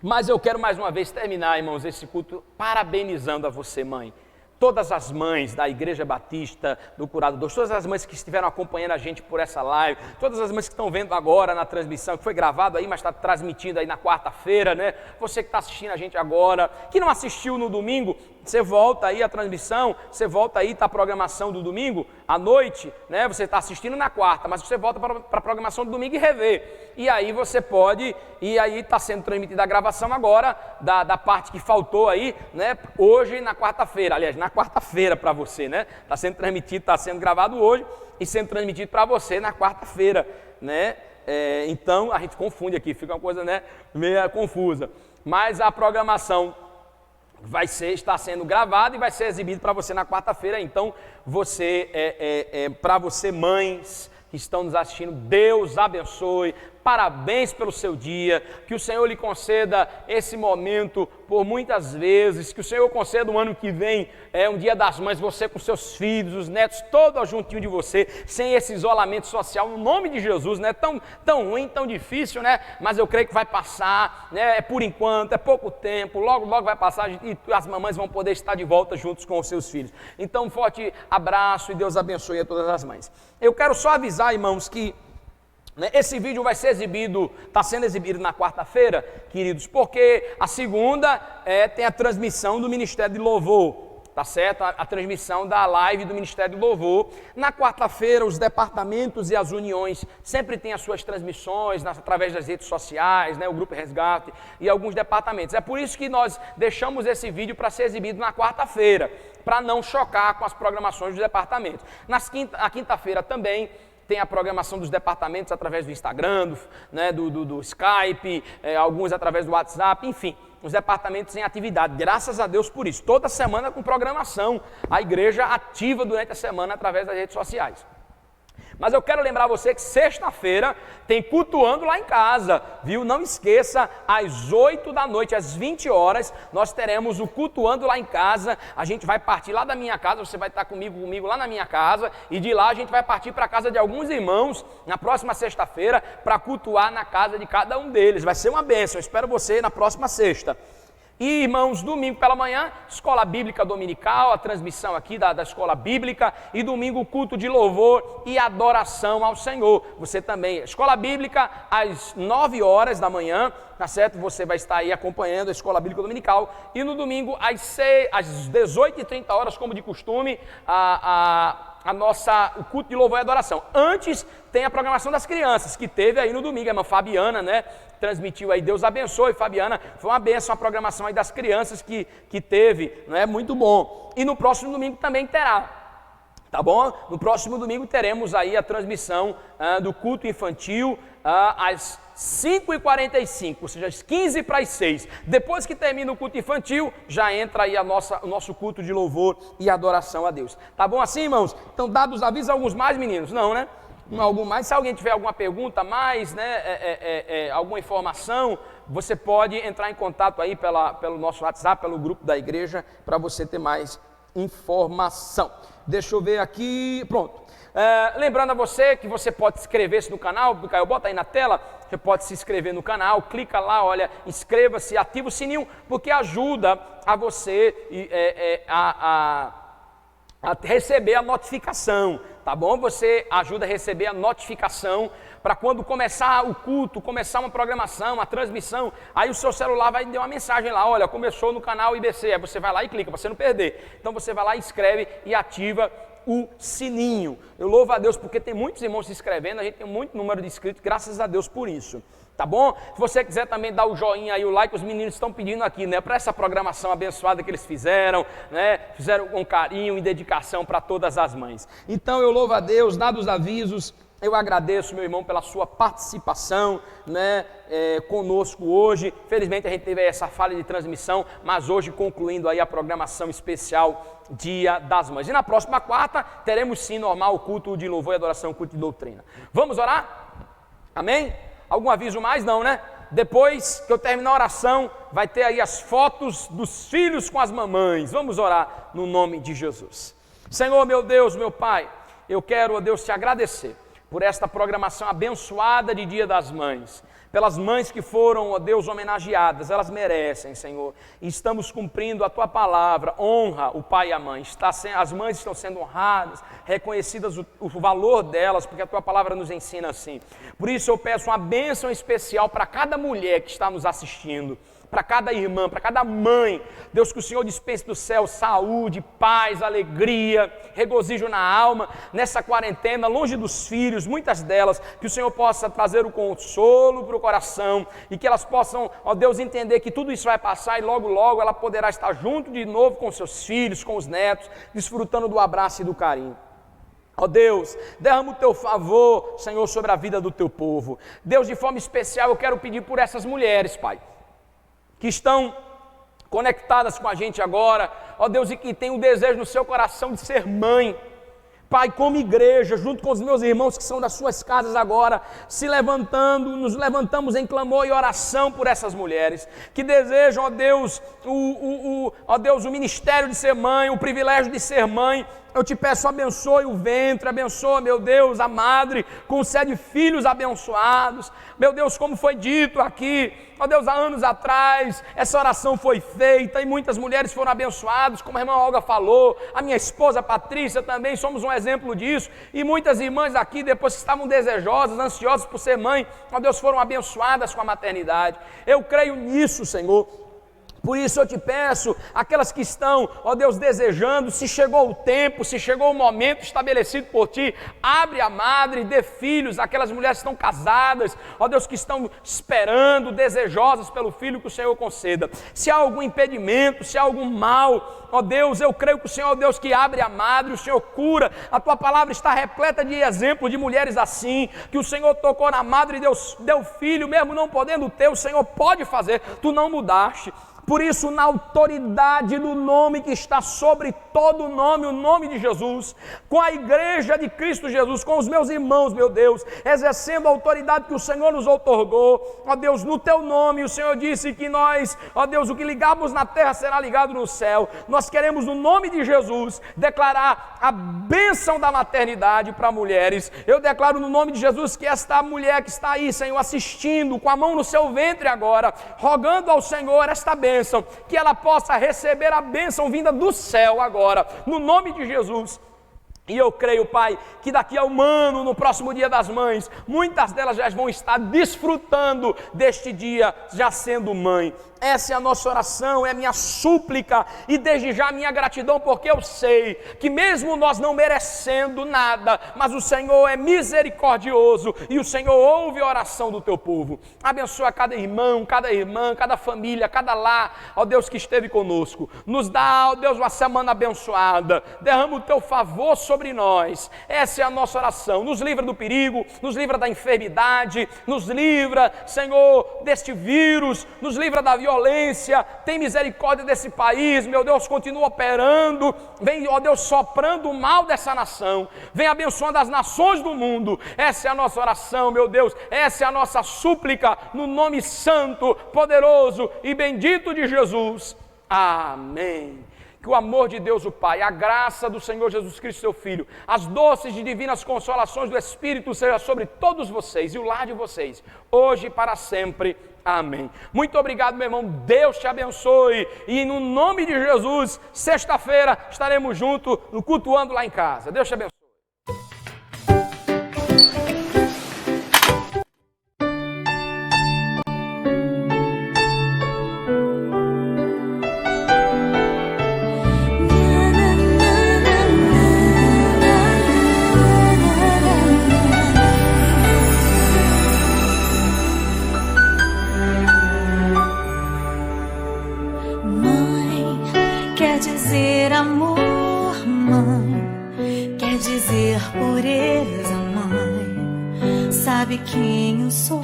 Mas eu quero mais uma vez terminar, irmãos, esse culto parabenizando a você, mãe. Todas as mães da Igreja Batista do Curado Doce, todas as mães que estiveram acompanhando a gente por essa live, todas as mães que estão vendo agora na transmissão, que foi gravado aí, mas está transmitindo aí na quarta-feira, né? Você que está assistindo a gente agora, que não assistiu no domingo, você volta aí a transmissão, você volta aí, está a programação do domingo, à noite, né? Você está assistindo na quarta, mas você volta para a programação do domingo e revê. E aí você pode, e aí está sendo transmitida a gravação agora, da parte que faltou aí, né? Hoje na quarta-feira, aliás, na quarta-feira para você, né? Está sendo transmitido, está sendo gravado hoje e sendo transmitido para você na quarta-feira, né? Então a gente confunde aqui, fica uma coisa, né, meio confusa. Mas a programação está sendo gravada e vai ser exibido para você na quarta-feira. Então você, para você mães que estão nos assistindo, Deus abençoe. Parabéns pelo seu dia, que o Senhor lhe conceda esse momento por muitas vezes, que o Senhor conceda o ano que vem, um Dia das Mães, você com seus filhos, os netos, todos juntinho de você, sem esse isolamento social, no nome de Jesus, né? Tão ruim, tão difícil, né? Mas eu creio que vai passar, né? É por enquanto, é pouco tempo, logo vai passar e as mamães vão poder estar de volta juntos com os seus filhos. Então, um forte abraço e Deus abençoe a todas as mães. Eu quero só avisar, irmãos, que esse vídeo vai ser exibido, está sendo exibido na quarta-feira, queridos, porque a segunda tem a transmissão do Ministério de Louvor, tá certo? A transmissão da live do Ministério de Louvor. Na quarta-feira, os departamentos e as uniões sempre têm as suas transmissões através das redes sociais, né? O Grupo Resgate e alguns departamentos. É por isso que nós deixamos esse vídeo para ser exibido na quarta-feira, para não chocar com as programações dos departamentos. Na quinta-feira também tem a programação dos departamentos através do Instagram, do Skype, alguns através do WhatsApp, enfim, os departamentos em atividade, graças a Deus por isso. Toda semana com programação, a igreja ativa durante a semana através das redes sociais. Mas eu quero lembrar você que sexta-feira tem Cultuando lá em casa, viu? Não esqueça, às 8 da noite, às 20 horas, nós teremos o Cultuando lá em casa. A gente vai partir lá da minha casa, você vai estar comigo lá na minha casa, e de lá a gente vai partir para a casa de alguns irmãos na próxima sexta-feira para cultuar na casa de cada um deles. Vai ser uma bênção, eu espero você na próxima sexta. E, irmãos, domingo pela manhã, Escola Bíblica Dominical, a transmissão aqui da Escola Bíblica, e domingo culto de louvor e adoração ao Senhor. Você também, Escola Bíblica às 9 horas da manhã, tá certo? Você vai estar aí acompanhando a Escola Bíblica Dominical, e no domingo às 18h30, como de costume, a o culto de louvor e adoração. Antes tem a programação das crianças, que teve aí no domingo, a irmã Fabiana, né, transmitiu aí, Deus abençoe, Fabiana, foi uma bênção a programação aí das crianças que teve, não é? Muito bom. E no próximo domingo também terá, tá bom? No próximo domingo teremos aí a transmissão do culto infantil às 5h45, ou seja, às 15 para as 6. Depois que termina o culto infantil, já entra aí o nosso culto de louvor e adoração a Deus. Tá bom assim, irmãos? Então, dados os avisos, alguns mais, meninos? Não, né? Algum mais. Se alguém tiver alguma pergunta mais, né, alguma informação, você pode entrar em contato aí pelo nosso WhatsApp, pelo grupo da igreja, para você ter mais informação. Deixa eu ver aqui, pronto. Lembrando a você que você pode inscrever-se no canal, Caio, bota aí na tela, você pode se inscrever no canal, clica lá, olha, inscreva-se, ativa o sininho, porque ajuda a você a receber a notificação, tá bom? Você ajuda a receber a notificação para quando começar o culto, começar uma programação, uma transmissão, aí o seu celular vai dar uma mensagem lá, olha, começou no canal IBC, aí você vai lá e clica, para você não perder. Então você vai lá, inscreve e ativa o sininho. Eu louvo a Deus porque tem muitos irmãos se inscrevendo, a gente tem muito número de inscritos, graças a Deus por isso. Tá bom? Se você quiser também dar o joinha aí, o like, os meninos estão pedindo aqui, né? Para essa programação abençoada que eles fizeram, né? Fizeram com carinho e dedicação para todas as mães. Então eu louvo a Deus, dados os avisos, eu agradeço, meu irmão, pela sua participação, né? Conosco hoje. Felizmente a gente teve aí essa falha de transmissão, mas hoje concluindo aí a programação especial Dia das Mães. E na próxima quarta teremos sim normal o culto de louvor e adoração, o culto de doutrina. Vamos orar? Amém? Algum aviso mais? Não, né? Depois que eu terminar a oração, vai ter aí as fotos dos filhos com as mamães. Vamos orar no nome de Jesus. Senhor, meu Deus, meu Pai, eu quero, ó Deus, te agradecer por esta programação abençoada de Dia das Mães, pelas mães que foram, ó Deus, homenageadas, elas merecem, Senhor, e estamos cumprindo a Tua palavra, honra o pai e a mãe, as mães estão sendo honradas, reconhecidas o valor delas, porque a Tua palavra nos ensina assim. Por isso eu peço uma bênção especial para cada mulher que está nos assistindo, para cada irmã, para cada mãe. Deus, que o Senhor dispense do céu saúde, paz, alegria, regozijo na alma, nessa quarentena, longe dos filhos, muitas delas, que o Senhor possa trazer o consolo para o coração e que elas possam, ó Deus, entender que tudo isso vai passar e logo, logo ela poderá estar junto de novo com seus filhos, com os netos, desfrutando do abraço e do carinho. Ó Deus, derrama o Teu favor, Senhor, sobre a vida do Teu povo. Deus, de forma especial, eu quero pedir por essas mulheres, Pai, que estão conectadas com a gente agora, ó Deus, e que tem o desejo no seu coração de ser mãe. Pai, como igreja, junto com os meus irmãos que são das suas casas agora, nos levantamos em clamor e oração por essas mulheres, que desejam, ó Deus, o ministério de ser mãe, o privilégio de ser mãe. Eu te peço, abençoe o ventre, abençoa, meu Deus, a madre, concede filhos abençoados. Meu Deus, como foi dito aqui, ó Deus, há anos atrás, essa oração foi feita e muitas mulheres foram abençoadas, como a irmã Olga falou, a minha esposa Patrícia também, somos um exemplo disso, e muitas irmãs aqui, depois que estavam desejosas, ansiosas por ser mãe, ó Deus, foram abençoadas com a maternidade. Eu creio nisso, Senhor. Por isso eu te peço, aquelas que estão, ó Deus, desejando, se chegou o tempo, se chegou o momento estabelecido por Ti, abre a madre, dê filhos, aquelas mulheres que estão casadas, ó Deus, que estão esperando, desejosas pelo filho que o Senhor conceda. Se há algum impedimento, se há algum mal, ó Deus, eu creio que o Senhor é o Deus que abre a madre, o Senhor cura, a Tua palavra está repleta de exemplos de mulheres assim, que o Senhor tocou na madre e deu filho, mesmo não podendo ter, o Senhor pode fazer, Tu não mudaste. Por isso, na autoridade do nome que está sobre todo nome, o nome de Jesus, com a igreja de Cristo Jesus, com os meus irmãos, meu Deus, exercendo a autoridade que o Senhor nos outorgou, ó Deus, no Teu nome, o Senhor disse que nós, ó Deus, o que ligamos na terra será ligado no céu. Nós queremos, no nome de Jesus, declarar a bênção da maternidade para mulheres. Eu declaro no nome de Jesus que esta mulher que está aí, Senhor, assistindo, com a mão no seu ventre agora, rogando ao Senhor esta bênção, que ela possa receber a bênção vinda do céu agora, no nome de Jesus. E eu creio, Pai, que daqui a um ano, no próximo Dia das Mães, muitas delas já vão estar desfrutando deste dia, já sendo mãe. Essa é a nossa oração, é a minha súplica e desde já a minha gratidão, porque eu sei que mesmo nós não merecendo nada, mas o Senhor é misericordioso e o Senhor ouve a oração do teu povo. Abençoa cada irmão, cada irmã, cada família, cada lar, ó Deus que esteve conosco. Nos dá, ó Deus, uma semana abençoada. Derrama o teu favor sobre nós. Essa é a nossa oração. Nos livra do perigo, nos livra da enfermidade, nos livra, Senhor, deste vírus, nos livra da violência. Tem misericórdia desse país, meu Deus, continua operando. Vem, ó Deus, soprando o mal dessa nação. Vem abençoando as nações do mundo. Essa é a nossa oração, meu Deus. Essa é a nossa súplica, no nome santo, poderoso e bendito de Jesus. Amém. Que o amor de Deus o Pai, a graça do Senhor Jesus Cristo, seu Filho, as doces e divinas consolações do Espírito seja sobre todos vocês e o lar de vocês, hoje e para sempre. Amém. Muito obrigado, meu irmão. Deus te abençoe. E no nome de Jesus, sexta-feira estaremos juntos, cultuando lá em casa. Deus te abençoe. Quer dizer amor, mãe, quer dizer pureza, mãe. Sabe quem eu sou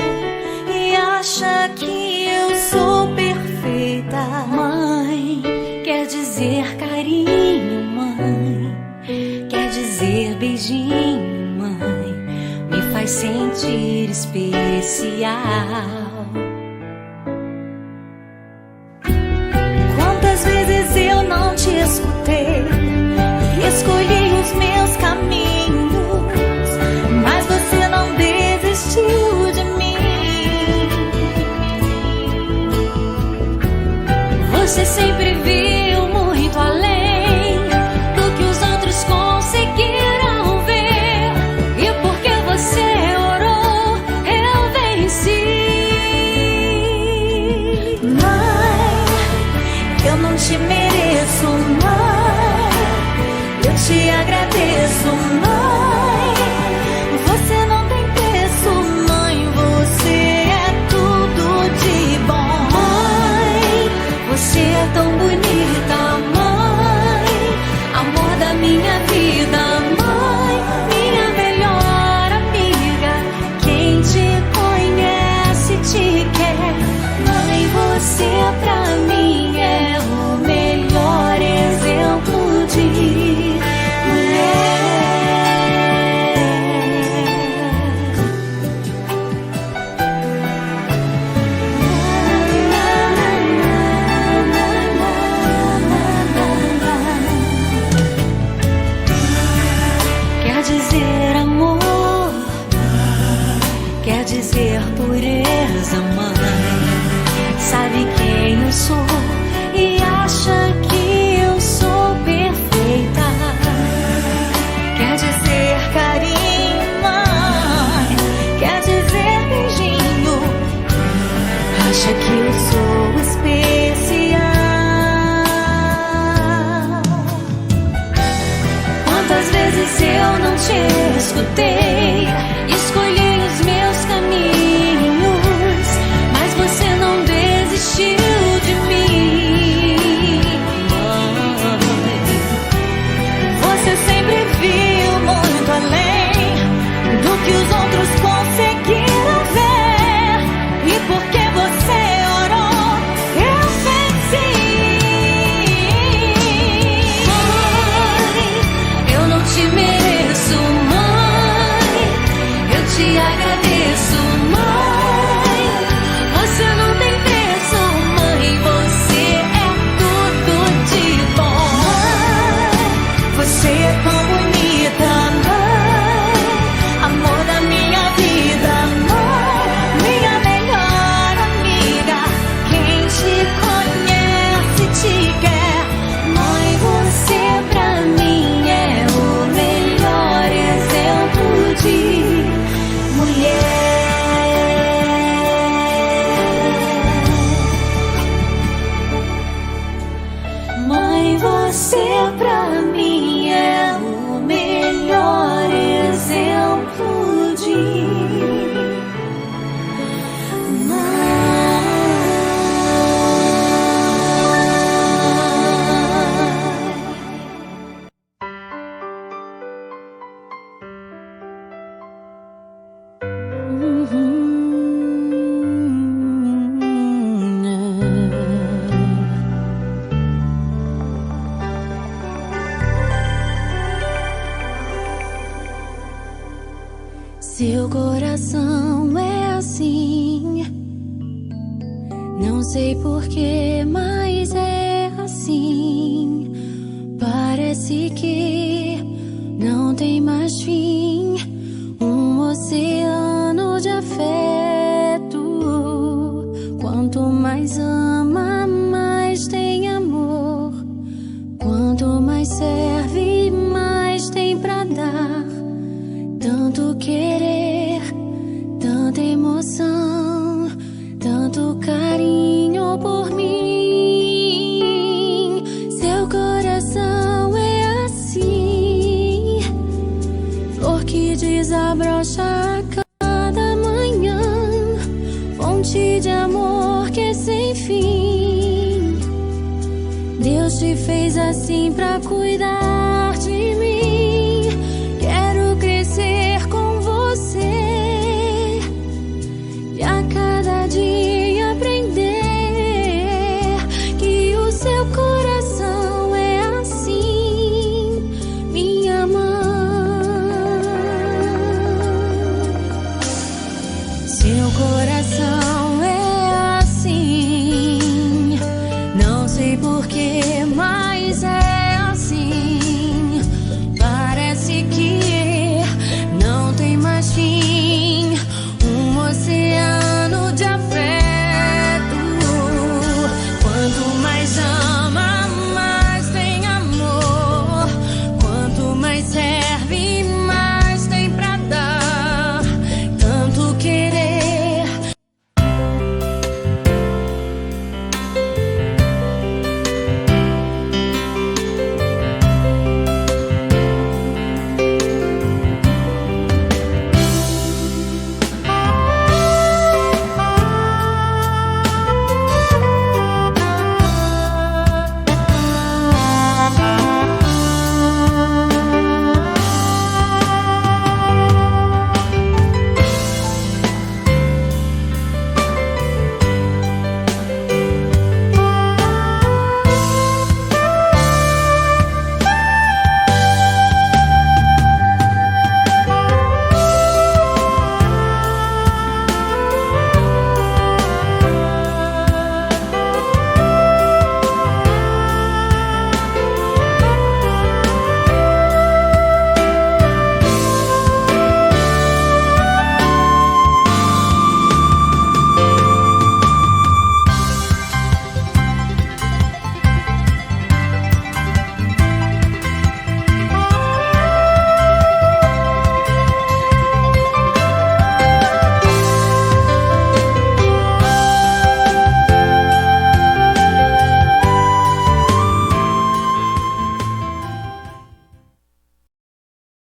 e acha que eu sou perfeita, mãe. Quer dizer carinho, mãe, quer dizer beijinho, mãe. Me faz sentir especial. Quantas vezes eu não te escutei e escolhi os meus caminhos, mas você não desistiu de mim. Você sempre viu muito além do que os outros conseguiram ver, e porque você orou, eu venci. Eu não te mereço, mãe, eu te agradeço, mãe. Você não tem preço, mãe, você é tudo de bom. Mãe, você é tão bonita, mãe, amor da minha vida, mãe, minha melhor amiga. Quem te conhece te quer, mãe, você pra mim é o melhor exemplo de mulher. Quer dizer amor, quer dizer pureza, mãe. Sabe quem eu sou e acha que eu sou perfeita. Quer dizer carinho, mãe, quer dizer beijinho. Acha que eu sou especial. Quantas vezes eu não te escutei, escolhi os meus caminhos, mas você não desistiu de mim. Você sempre viu muito além do que os outros conseguiram ver, e porque você orou, eu venci. Mãe, eu não te mereço, mãe, coração é assim. Não sei porquê, mas é assim. Parece que não tem mais fim. Um oceano de afeto. Quanto mais ama, mais tem amor. Quanto mais serve, mais tem pra dar. Tanto querer, tanta emoção, tanto carinho por mim. Seu coração é assim, flor que desabrocha a cada manhã, fonte de amor que é sem fim. Deus te fez assim pra cuidar